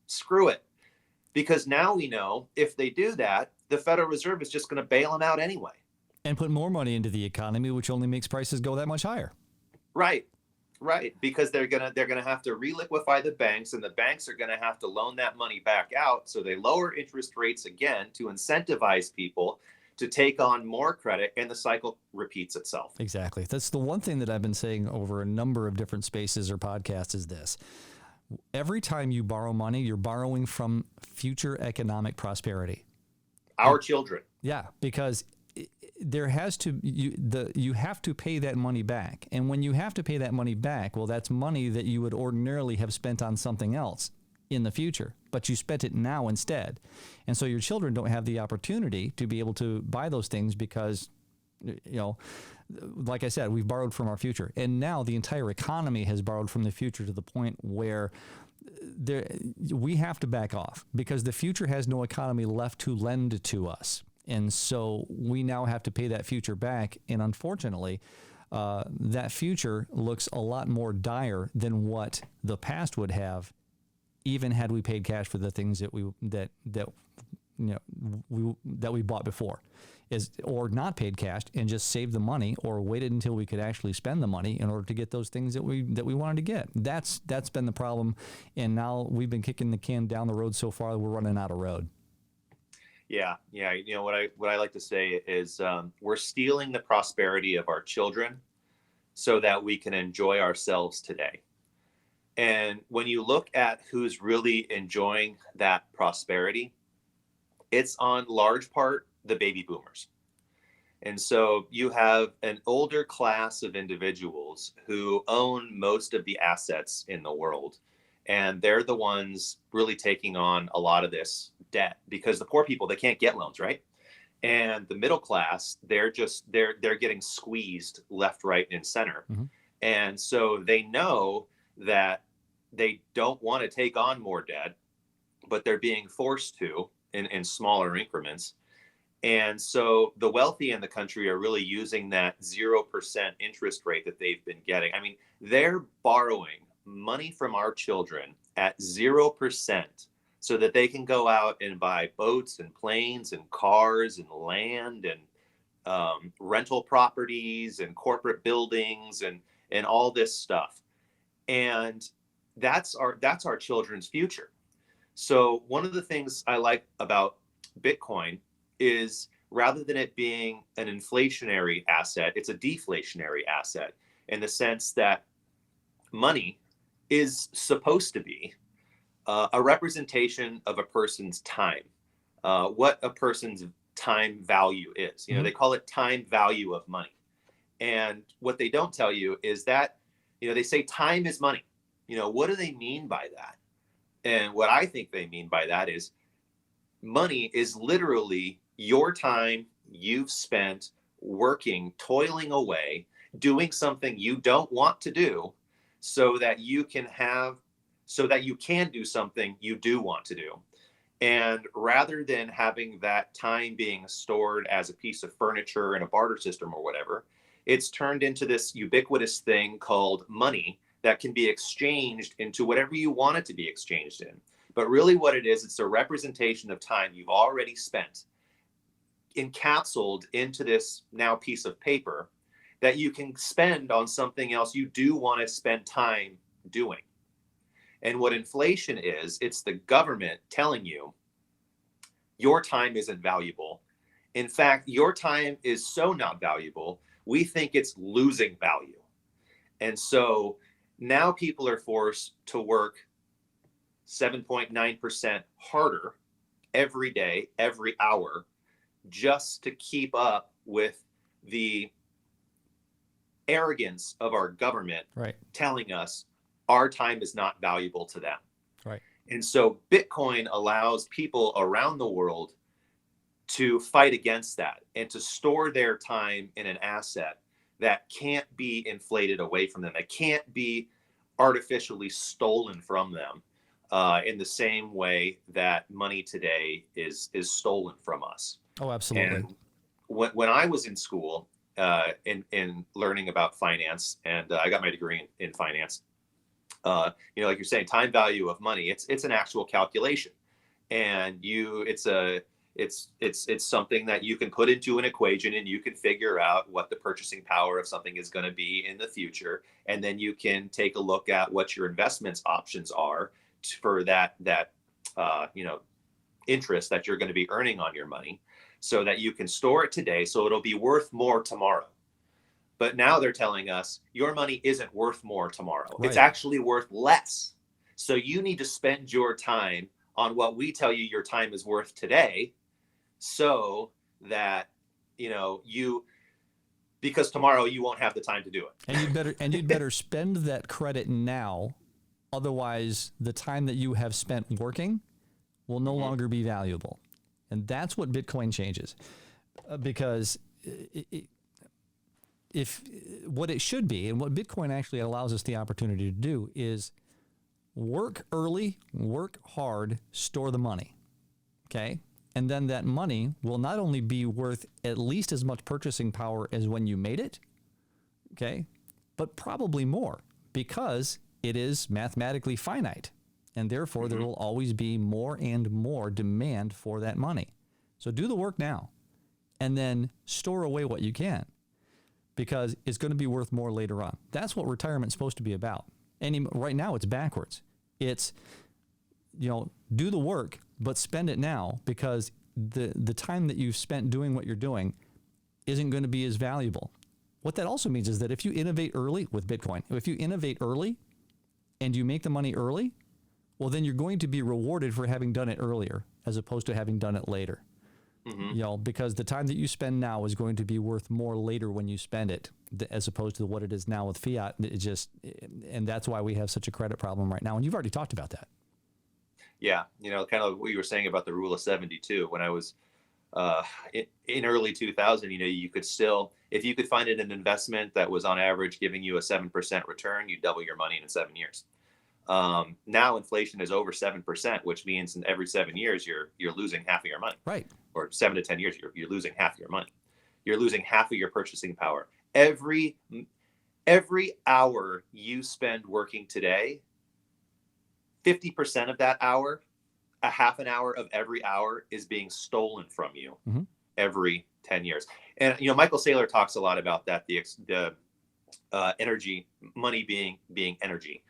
Screw it. Because now we know if they do that, the Federal Reserve is just going to bail them out anyway. And put more money into the economy, which only makes prices go that much higher. Right. Because they're gonna have to reliquify the banks, and the banks are gonna have to loan that money back out. So they lower interest rates again to incentivize people to take on more credit, and the cycle repeats itself. Exactly. That's the one thing that I've been saying over a number of different spaces or podcasts is this. Every time you borrow money, you're borrowing from future economic prosperity. Our children. Yeah, because you have to pay that money back. And when you have to pay that money back, well, that's money that you would ordinarily have spent on something else in the future, but you spent it now instead. And so your children don't have the opportunity to be able to buy those things because, like I said, we've borrowed from our future. And now the entire economy has borrowed from the future to the point where we have to back off because the future has no economy left to lend to us. And so we now have to pay that future back. And unfortunately, that future looks a lot more dire than what the past would have, even had we paid cash for the things that we bought before, or not paid cash and just saved the money, or waited until we could actually spend the money in order to get those things that we wanted to get. That's been the problem, and now we've been kicking the can down the road so far that we're running out of road. Yeah. You know, what I like to say is we're stealing the prosperity of our children so that we can enjoy ourselves today. And when you look at who's really enjoying that prosperity, it's on large part the baby boomers. And so you have an older class of individuals who own most of the assets in the world. And they're the ones really taking on a lot of this debt because the poor people, they can't get loans, right? And the middle class, they're getting squeezed left, right, and center. Mm-hmm. And so they know that they don't want to take on more debt, but they're being forced to in smaller increments. And so the wealthy in the country are really using that 0% interest rate that they've been getting. I mean, they're borrowing money from our children at 0% so that they can go out and buy boats and planes and cars and land and rental properties and corporate buildings and all this stuff. And that's our children's future. So one of the things I like about Bitcoin is rather than it being an inflationary asset, it's a deflationary asset in the sense that money is supposed to be a representation of a person's time, what a person's time value is. You know, they call it time value of money. And what they don't tell you is that, you know, they say time is money. You know, what do they mean by that? And what I think they mean by that is money is literally your time you've spent working, toiling away, doing something you don't want to do so that you can do something you do want to do. And rather than having that time being stored as a piece of furniture in a barter system or whatever, it's turned into this ubiquitous thing called money that can be exchanged into whatever you want it to be exchanged in. But really what it is, it's a representation of time you've already spent, encapsulated into this now piece of paper that you can spend on something else you do want to spend time doing. And what inflation is, it's the government telling you your time isn't valuable. In fact, your time is so not valuable, we think it's losing value. And so now people are forced to work 7.9% harder every day, every hour, just to keep up with the arrogance of our government, right, telling us our time is not valuable to them. Right. And so Bitcoin allows people around the world to fight against that and to store their time in an asset that can't be inflated away from them. It can't be artificially stolen from them in the same way that money today is stolen from us. Oh, absolutely. And when I was in school in learning about finance, and I got my degree in finance, you know, like you're saying, time value of money, it's an actual calculation, and it's something that you can put into an equation and you can figure out what the purchasing power of something is going to be in the future. And then you can take a look at what your investments options are for that you know, interest that you're going to be earning on your money so that you can store it today so it'll be worth more tomorrow. But now they're telling us your money isn't worth more tomorrow. Right. It's actually worth less. So you need to spend your time on what we tell you your time is worth today, so that, you know, because tomorrow you won't have the time to do it. And you'd better spend that credit now. Otherwise, the time that you have spent working will no longer be valuable. And that's what Bitcoin changes. Because if what it should be, and what Bitcoin actually allows us the opportunity to do, is work early, work hard, store the money. Okay. And then that money will not only be worth at least as much purchasing power as when you made it. Okay. But probably more, because it is mathematically finite. And therefore, there will always be more and more demand for that money. So do the work now and then store away what you can, because it's going to be worth more later on. That's what retirement's supposed to be about. And right now it's backwards. It's, do the work, but spend it now, because the time that you've spent doing what you're doing isn't going to be as valuable. What that also means is that if you innovate early with Bitcoin, if you innovate early and you make the money early, well, then you're going to be rewarded for having done it earlier as opposed to having done it later. Because the time that you spend now is going to be worth more later when you spend it, as opposed to what it is now with fiat. And that's why we have such a credit problem right now. And you've already talked about that. Yeah. Kind of what you were saying about the rule of 72. When I was in early 2000, you could still, if you could find an investment that was on average giving you a 7% return, you double your money in 7 years. Now inflation is over 7%, which means in every 7 years, you're losing half of your money. Right. Or 7 to 10 years, you're losing half of your money. You're losing half of your purchasing power. Every hour you spend working today, 50% of that hour, a half an hour of every hour, is being stolen from you every 10 years. And Michael Saylor talks a lot about that, the energy, money being energy,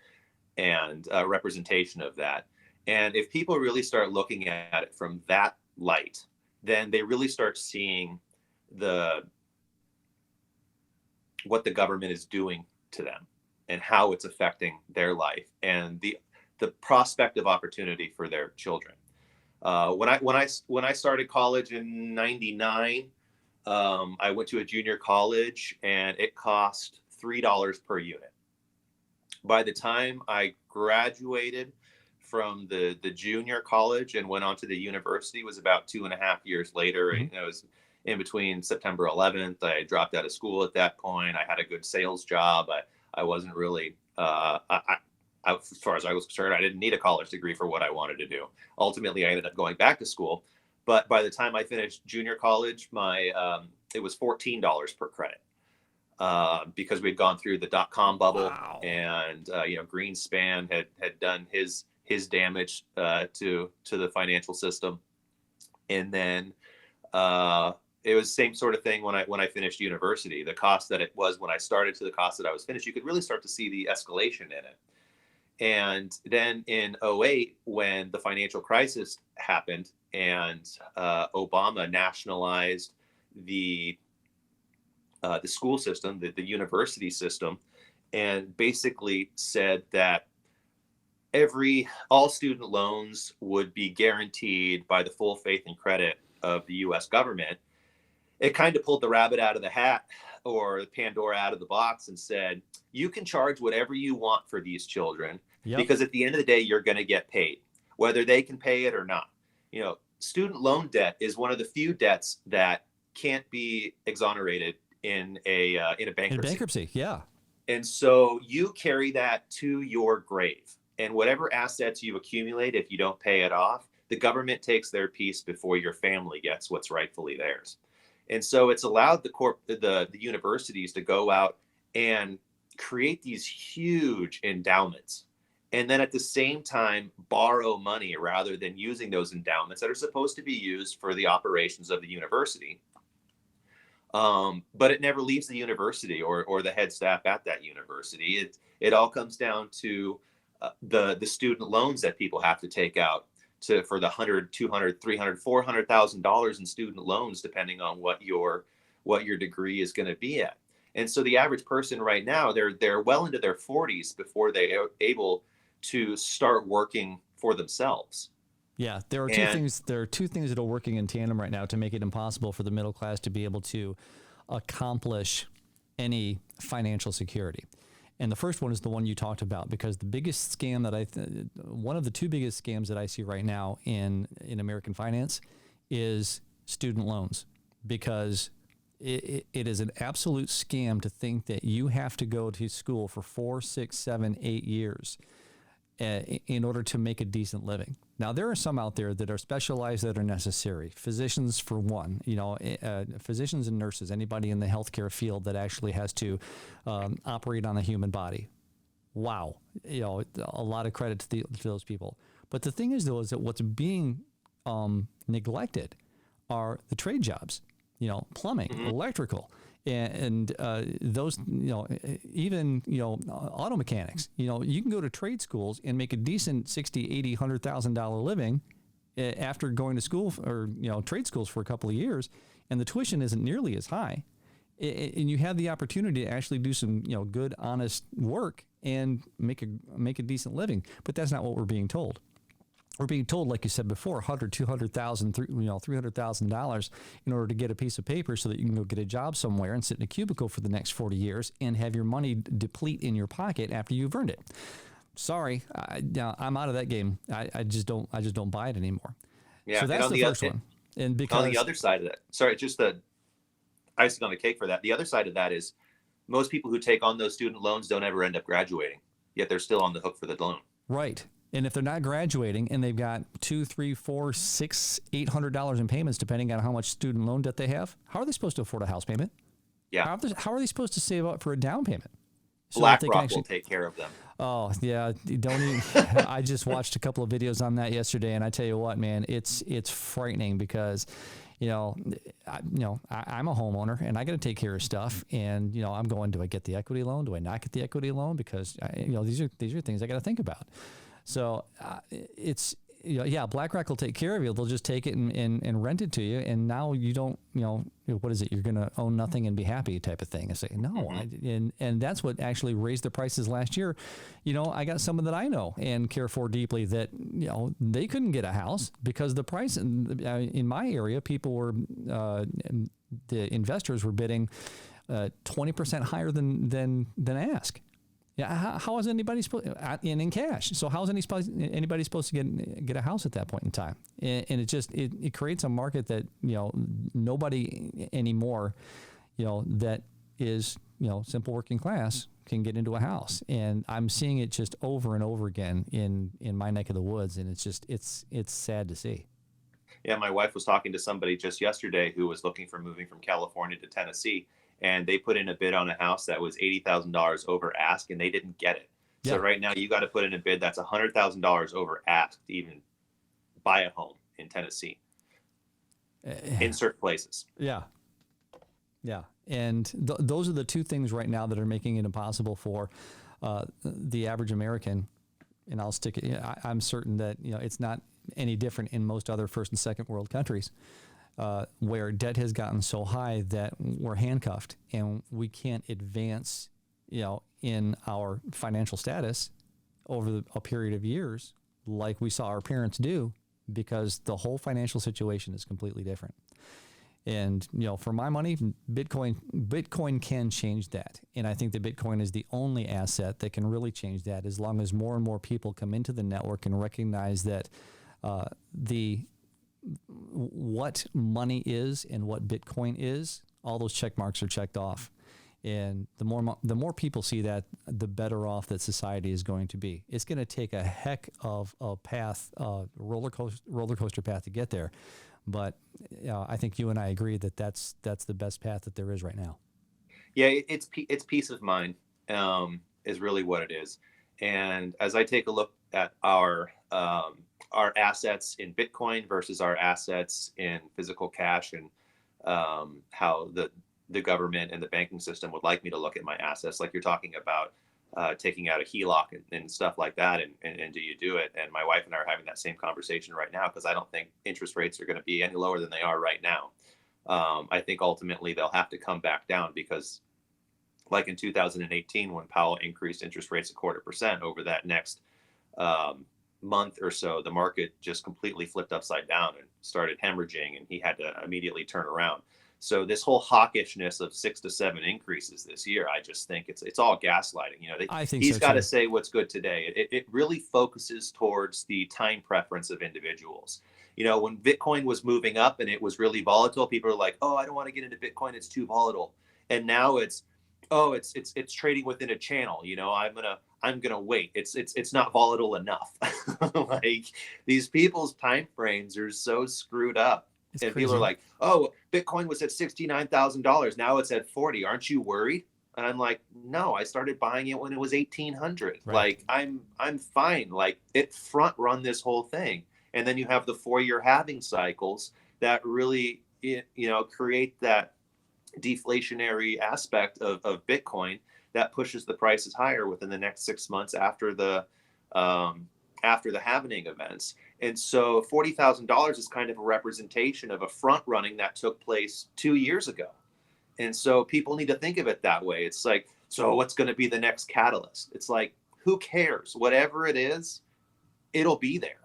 and representation of that. And if people really start looking at it from that light, then they really start seeing what the government is doing to them and how it's affecting their life and the prospect of opportunity for their children. When I started college in '99, I went to a junior college and it cost $3 per unit. By the time I graduated from the junior college and went on to the university, was about 2.5 years later. It was in between September 11th. I dropped out of school at that point. I had a good sales job. I wasn't really, as far as I was concerned, I didn't need a college degree for what I wanted to do. Ultimately, I ended up going back to school. But by the time I finished junior college, it was $14 per credit. Because we'd gone through the .com bubble. Wow. And Greenspan had done his damage to the financial system, and then it was the same sort of thing when I finished university. The cost that it was when I started to the cost that I was finished, you could really start to see the escalation in it. And then in '08, when the financial crisis happened and Obama nationalized the school system, the university system, and basically said that all student loans would be guaranteed by the full faith and credit of the U.S. government, it kind of pulled the rabbit out of the hat, or the Pandora out of the box, and said, you can charge whatever you want for these children, because at the end of the day, you're going to get paid, whether they can pay it or not. Student loan debt is one of the few debts that can't be exonerated in a bankruptcy. In bankruptcy, yeah. And so you carry that to your grave. And whatever assets you accumulate, if you don't pay it off, the government takes their piece before your family gets what's rightfully theirs. And so it's allowed the universities to go out and create these huge endowments, and then at the same time borrow money rather than using those endowments that are supposed to be used for the operations of the university. But it never leaves the university or the head staff at that university. It all comes down to the student loans that people have to take out for the $100,000, $200,000, $300,000, $400,000 in student loans, depending on what your degree is going to be at. And so the average person right now, they're well into their 40s before they are able to start working for themselves. Yeah, there are two things. There are two things that are working in tandem right now to make it impossible for the middle class to be able to accomplish any financial security. And the first one is the one you talked about, because the biggest scam that one of the two biggest scams that I see right now in American finance is student loans, because it is an absolute scam to think that you have to go to school for 4, 6, 7, 8 years in order to make a decent living. Now, there are some out there that are specialized, that are necessary. Physicians, for one, physicians and nurses, anybody in the healthcare field that actually has to operate on a human body. Wow. A lot of credit to those people. But the thing is, though, is that what's being neglected are the trade jobs, plumbing, electrical, and those, even, auto mechanics. You can go to trade schools and make a decent $60,000, $80,000, $100,000 living after going to school or, trade schools for a couple of years, and the tuition isn't nearly as high. And you have the opportunity to actually do some, good, honest work and make a decent living. But that's not what we're being told. We're being told, like you said before, $100,000, $200,000, $300,000 in order to get a piece of paper so that you can go get a job somewhere and sit in a cubicle for the next 40 years and have your money deplete in your pocket after you've earned it. Sorry, I'm out of that game. I just don't buy it anymore. Yeah, so that's the first one. And because on the other side of that, sorry, just the icing on the cake for that. The other side of that is most people who take on those student loans don't ever end up graduating, yet they're still on the hook for the loan. Right. And if they're not graduating and they've got $200, $300, $400, $600, $800 in payments, depending on how much student loan debt they have, how are they supposed to afford a house payment? Yeah. How are they supposed to save up for a down payment? So BlackRock will take care of them. Oh yeah, don't even. I just watched a couple of videos on that yesterday, and I tell you what, man, it's frightening because, I'm a homeowner and I got to take care of stuff, and I'm going, do I get the equity loan? Do I not get the equity loan? Because these are things I got to think about. So it's, BlackRock will take care of you. They'll just take it and rent it to you. And now you don't, what is it? You're going to own nothing and be happy type of thing. I say, no. And that's what actually raised the prices last year. I got someone that I know and care for deeply that, they couldn't get a house because the price in my area, people were, the investors were bidding 20% higher than ask. Yeah, how is anybody supposed in cash? So how is anybody supposed to get a house at that point in time? And it creates a market that nobody anymore, that is simple working class can get into a house. And I'm seeing it just over and over again in my neck of the woods, and it's sad to see. Yeah, my wife was talking to somebody just yesterday who was looking for moving from California to Tennessee. And they put in a bid on a house that was $80,000 over ask, and they didn't get it. Yeah. So right now you got to put in a bid that's $100,000 over ask to even buy a home in Tennessee, in certain places. Yeah. And those are the two things right now that are making it impossible for the average American. And I'll stick it. I'm certain that it's not any different in most other first and second world countries. Where debt has gotten so high that we're handcuffed and we can't advance, in our financial status over a period of years like we saw our parents do, because the whole financial situation is completely different. And, for my money, Bitcoin can change that. And I think that Bitcoin is the only asset that can really change that, as long as more and more people come into the network and recognize that what money is and what Bitcoin is, all those check marks are checked off. And the more people see that, the better off that society is going to be. It's going to take a heck of a path, roller coaster path to get there. But I think you and I agree that that's the best path that there is right now. Yeah, it's peace of mind is really what it is. And as I take a look at our assets in Bitcoin versus our assets in physical cash, and how the government and the banking system would like me to look at my assets, like you're talking about taking out a HELOC and stuff like that, and do you do it? And my wife and I are having that same conversation right now, because I don't think interest rates are going to be any lower than they are right now. I think ultimately they'll have to come back down, because like in 2018, when Powell increased interest rates 0.25% over that next month or so, the market just completely flipped upside down and started hemorrhaging, and he had to immediately turn around. So this whole hawkishness of 6 to 7 increases this year, I just think it's all gaslighting. I think he's so got too. to say what's good today. It really focuses towards the time preference of individuals. When Bitcoin was moving up and it was really volatile, people are like, "Oh, I don't want to get into Bitcoin; it's too volatile." And now it's trading within a channel. I'm I'm gonna wait. It's not volatile enough. Like these people's time frames are so screwed up. It's And people are crazy. like, "Oh, Bitcoin was at $69,000. Now it's at 40. Aren't you worried?" And I'm like, "No, I started buying it when it was 1,800. Right. Like I'm fine. Like it front run this whole thing." And then you have the 4-year halving cycles that really create that deflationary aspect of Bitcoin that pushes the prices higher within the next 6 months after the halvening events. And so $40,000 is kind of a representation of a front running that took place 2 years ago. And so people need to think of it that way. It's like, so what's going to be the next catalyst? It's like, who cares? Whatever it is, it'll be there.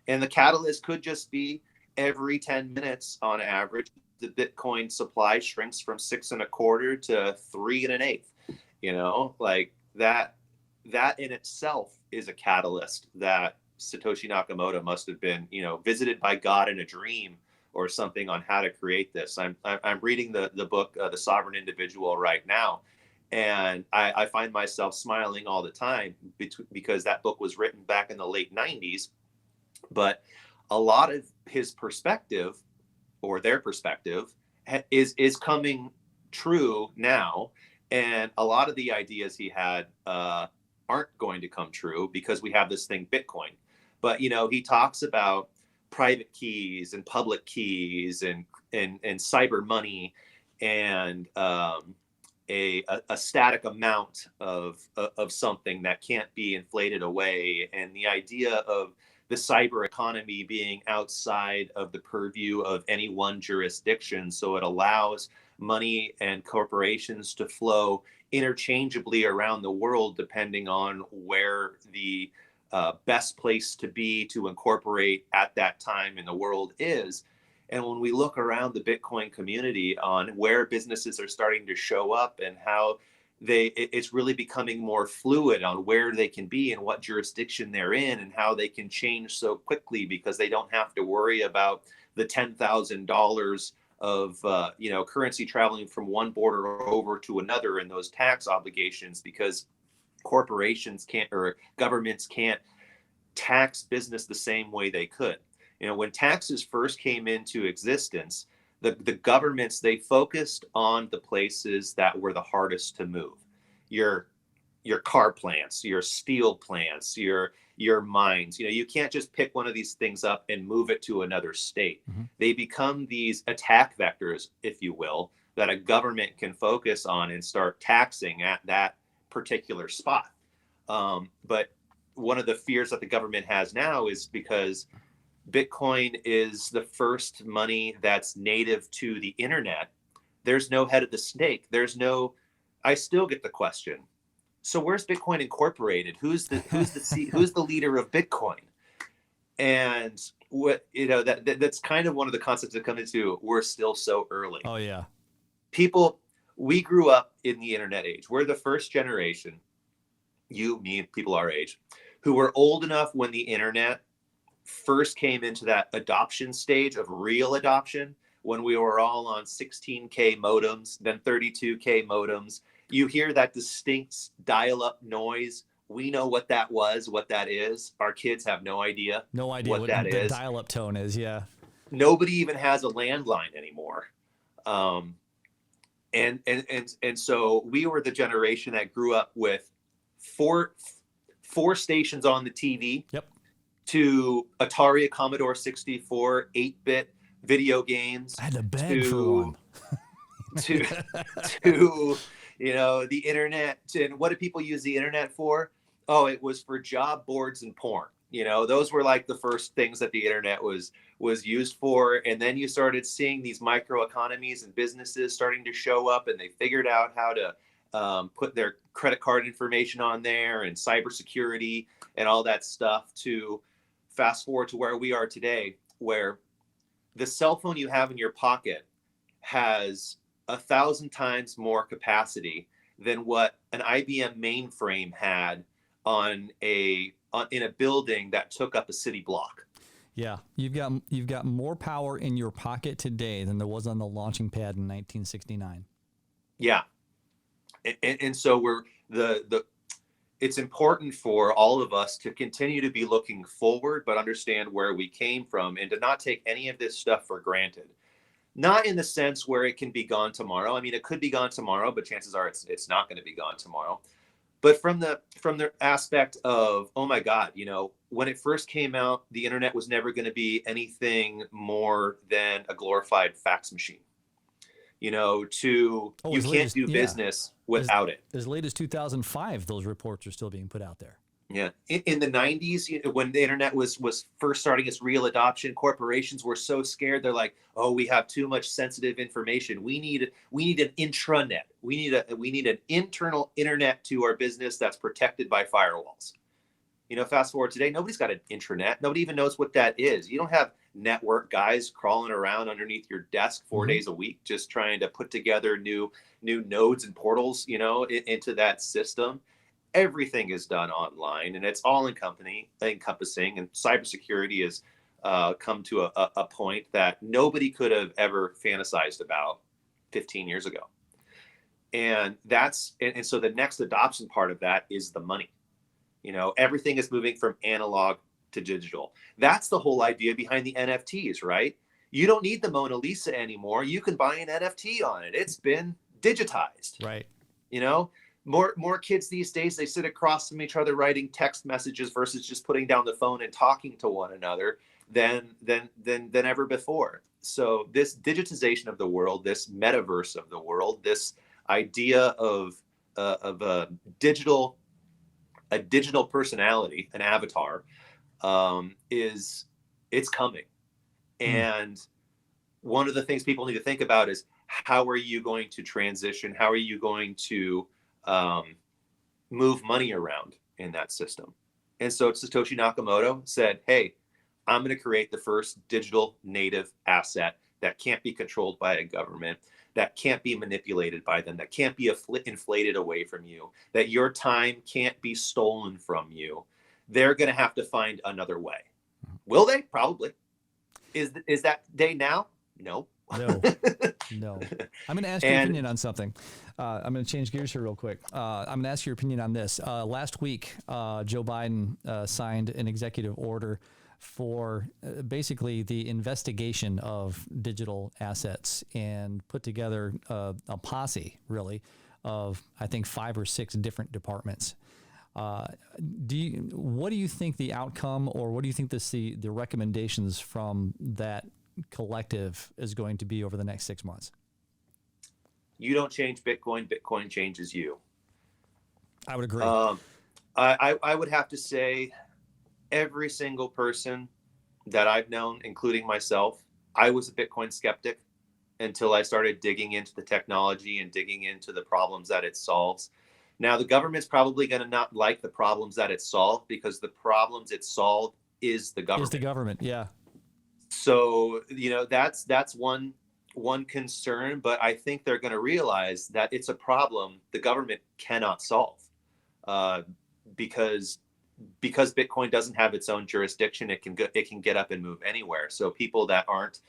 And the catalyst could just be every 10 minutes on average, the Bitcoin supply shrinks from 6.25 to 3.125. Like that in itself is a catalyst that Satoshi Nakamoto must have been, visited by God in a dream or something on how to create this. I'm reading the book, The Sovereign Individual, right now. And I find myself smiling all the time because that book was written back in the late 90s. But a lot of his perspective, or their perspective, is coming true now. And a lot of the ideas he had aren't going to come true because we have this thing, Bitcoin. But, he talks about private keys and public keys and cyber money and a static amount of something that can't be inflated away. And the idea of the cyber economy being outside of the purview of any one jurisdiction. So it allows money and corporations to flow interchangeably around the world, depending on where the best place to be to incorporate at that time in the world is. And when we look around the Bitcoin community on where businesses are starting to show up and how it's really becoming more fluid on where they can be and what jurisdiction they're in and how they can change so quickly because they don't have to worry about the $10,000 of currency traveling from one border over to another and those tax obligations because corporations can't or governments can't tax business the same way they could. When taxes first came into existence, the governments, they focused on the places that were the hardest to move. Your car plants, your steel plants, your mines. You can't just pick one of these things up and move it to another state. Mm-hmm. They become these attack vectors, if you will, that a government can focus on and start taxing at that particular spot. But one of the fears that the government has now is because Bitcoin is the first money that's native to the internet. There's no head of the snake. I still get the question. So where's Bitcoin incorporated? Who's the leader of Bitcoin? And that's kind of one of the concepts that come into we're still so early. Oh yeah. We grew up in the internet age. We're the first generation, you, me, people our age, who were old enough when the internet first came into that adoption stage of real adoption, when we were all on 16K modems, then 32K modems. You hear that distinct dial-up noise. We know what that was, what that is. Our kids have no idea. No idea what that is. The dial-up tone is, yeah. Nobody even has a landline anymore. And so we were the generation that grew up with four stations on the TV. Yep. To Atari, Commodore 64, 8-bit video games. I had to beg for one. to the internet. And what did people use the internet for? Oh, it was for job boards and porn. Those were like the first things that the internet was used for. And then you started seeing these microeconomies and businesses starting to show up, and they figured out how to put their credit card information on there and cybersecurity and all that stuff. To fast forward to where we are today, where the cell phone you have in your pocket has 1,000 times more capacity than what an IBM mainframe had in a building that took up a city block. Yeah, you've got more power in your pocket today than there was on the launching pad in 1969. Yeah, and so we're it's important for all of us to continue to be looking forward, but understand where we came from and to not take any of this stuff for granted. Not in the sense where it can be gone tomorrow. I mean, it could be gone tomorrow, but chances are it's not going to be gone tomorrow. But from the aspect of, oh my God, you know, when it first came out, the internet was never going to be anything more than a glorified fax machine. You know, you can't do business without it. As late as 2005, those reports are still being put out there. Yeah. In the 90s, when the internet was first starting its real adoption, corporations were so scared. They're like, oh, we have too much sensitive information. We need an intranet. We need an internal internet to our business that's protected by firewalls. You know, fast forward today, nobody's got an intranet. Nobody even knows what that is. You don't have network guys crawling around underneath your desk 4 days a week just trying to put together new nodes and portals, you know, into that system. Everything is done online, and it's all encompassing. And cybersecurity has come to a point that nobody could have ever fantasized about 15 years ago. And so the next adoption part of that is the money. You know, everything is moving from analog to digital. That's the whole idea behind the NFTs, right? You don't need the Mona Lisa anymore. You can buy an NFT on it. It's been digitized. Right. You know, more kids these days, they sit across from each other writing text messages versus just putting down the phone and talking to one another than ever before. So this digitization of the world, this metaverse of the world, this idea of a digital personality, an avatar, it's coming. And one of the things people need to think about is, how are you going to transition? How are you going to move money around in that system? And so Satoshi Nakamoto said, hey, I'm going to create the first digital native asset that can't be controlled by a government, that can't be manipulated by them, that can't be inflated away from you, that your time can't be stolen from you. They're going to have to find another way. Will they? Probably. Is that day now? No. No. I'm going to ask your opinion on something. I'm going to change gears here real quick. I'm going to ask your opinion on this. Last week, Joe Biden signed an executive order for basically the investigation of digital assets and put together a posse, really, of, I think, 5 or 6 different departments. What do you think the outcome, or what do you think the recommendations from that collective is going to be over the next 6 months? You don't change Bitcoin. Bitcoin changes you. I would agree. I would have to say every single person that I've known, including myself, I was a Bitcoin skeptic until I started digging into the technology and digging into the problems that it solves. Now, the government's probably going to not like the problems that it solved, because the problems it solved is the government. Yeah. So, you know, that's one concern, but I think they're going to realize that it's a problem the government cannot solve, because Bitcoin doesn't have its own jurisdiction. It can get up and move anywhere. So people that aren't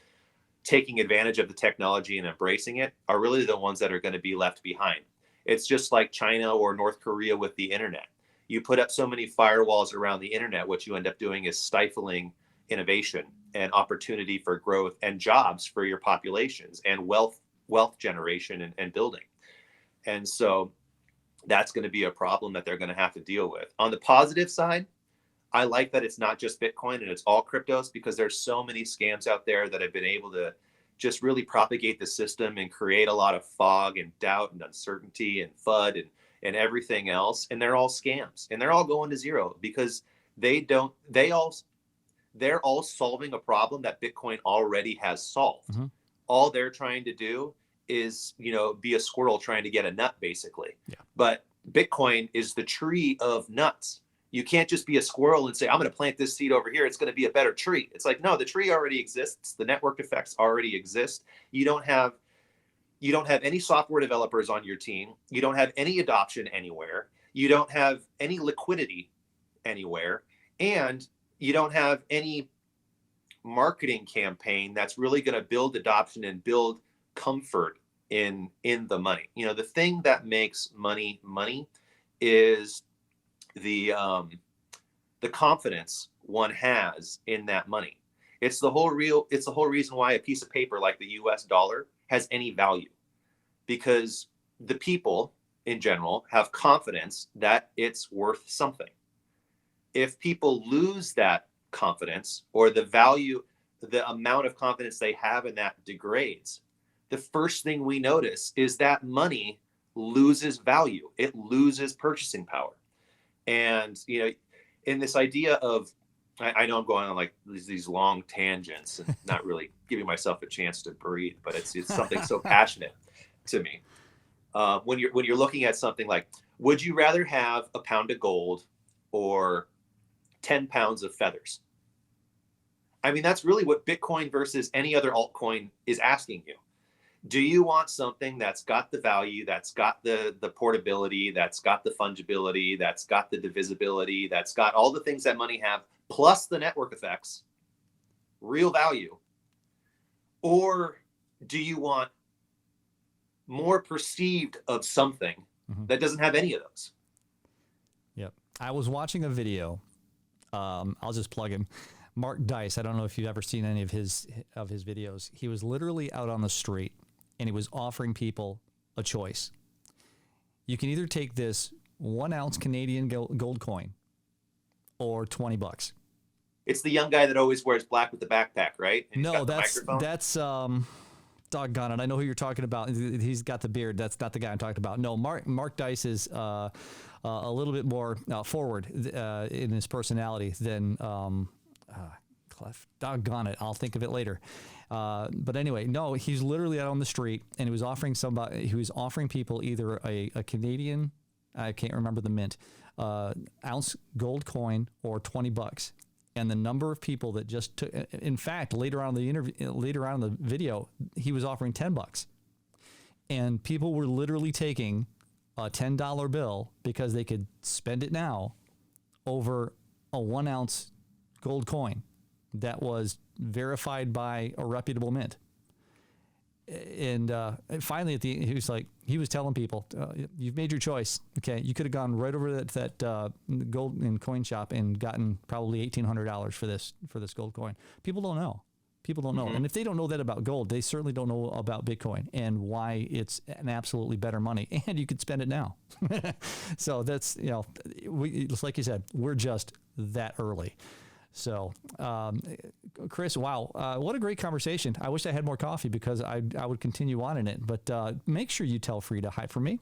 taking advantage of the technology and embracing it are really the ones that are going to be left behind. It's just like China or North Korea with the internet. You put up so many firewalls around the internet, what you end up doing is stifling innovation and opportunity for growth and jobs for your populations and wealth generation and building. And so that's going to be a problem that they're going to have to deal with. On the positive side, I like that it's not just Bitcoin and it's all cryptos, because there's so many scams out there that have been able to just really propagate the system and create a lot of fog and doubt and uncertainty and FUD and everything else. And they're all scams, and they're all going to zero, because they're all solving a problem that Bitcoin already has solved. Mm-hmm. All they're trying to do is, you know, be a squirrel trying to get a nut, basically. Yeah. But Bitcoin is the tree of nuts. You can't just be a squirrel and say, I'm going to plant this seed over here, it's going to be a better tree. It's like, no, the tree already exists. The network effects already exist. You don't have any software developers on your team. You don't have any adoption anywhere. You don't have any liquidity anywhere. And you don't have any marketing campaign that's really going to build adoption and build comfort in the money. You know, the thing that makes money is the confidence one has in that money. It's the whole reason why a piece of paper like the US dollar has any value, because the people in general have confidence that it's worth something. If people lose that confidence, or the value, the amount of confidence they have in that degrades, the first thing we notice is that money loses value. It loses purchasing power. And, in this idea of, I know I'm going on like these long tangents and not really giving myself a chance to breathe, but it's something so passionate to me. When you're looking at something like, would you rather have a pound of gold or 10 pounds of feathers? I mean, that's really what Bitcoin versus any other altcoin is asking you. Do you want something that's got the value, that's got the portability, that's got the fungibility, that's got the divisibility, that's got all the things that money have, plus the network effects, real value? Or do you want more perceived of something that doesn't have any of those? Yep. I was watching a video. I'll just plug him. Mark Dice. I don't know if you've ever seen any of his videos. He was literally out on the street, and he was offering people a choice. You can either take this 1 ounce Canadian gold coin or $20. It's the young guy that always wears black with the backpack, right? And no, that's doggone it. I know who you're talking about. He's got the beard. That's not the guy I'm talking about. No, Mark Dice is a little bit more forward in his personality than Clef. Doggone it. I'll think of it later. But anyway, no, he's literally out on the street, and he was offering people either a Canadian, I can't remember the mint, ounce gold coin or $20. And the number of people that just took, in fact, later on in the video, he was offering $10. And people were literally taking a $10 bill because they could spend it now over a 1 ounce gold coin that was verified by a reputable mint. And finally, he was telling people, "You've made your choice. Okay, you could have gone right over that gold and coin shop and gotten probably $1,800 for this gold coin." People don't know. And if they don't know that about gold, they certainly don't know about Bitcoin and why it's an absolutely better money. And you could spend it now. So that's it's like you said, we're just that early. So, Chris, wow, what a great conversation. I wish I had more coffee because I would continue on in it. But make sure you tell Frida hi for me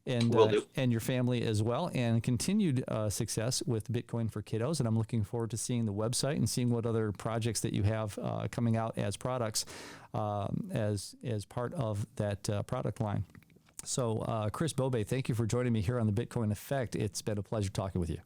and your family as well, and continued success with Bitcoin for Kiddos. And I'm looking forward to seeing the website and seeing what other projects that you have coming out as products as part of that product line. So, Chris Bobay, thank you for joining me here on the Bitcoin Effect. It's been a pleasure talking with you.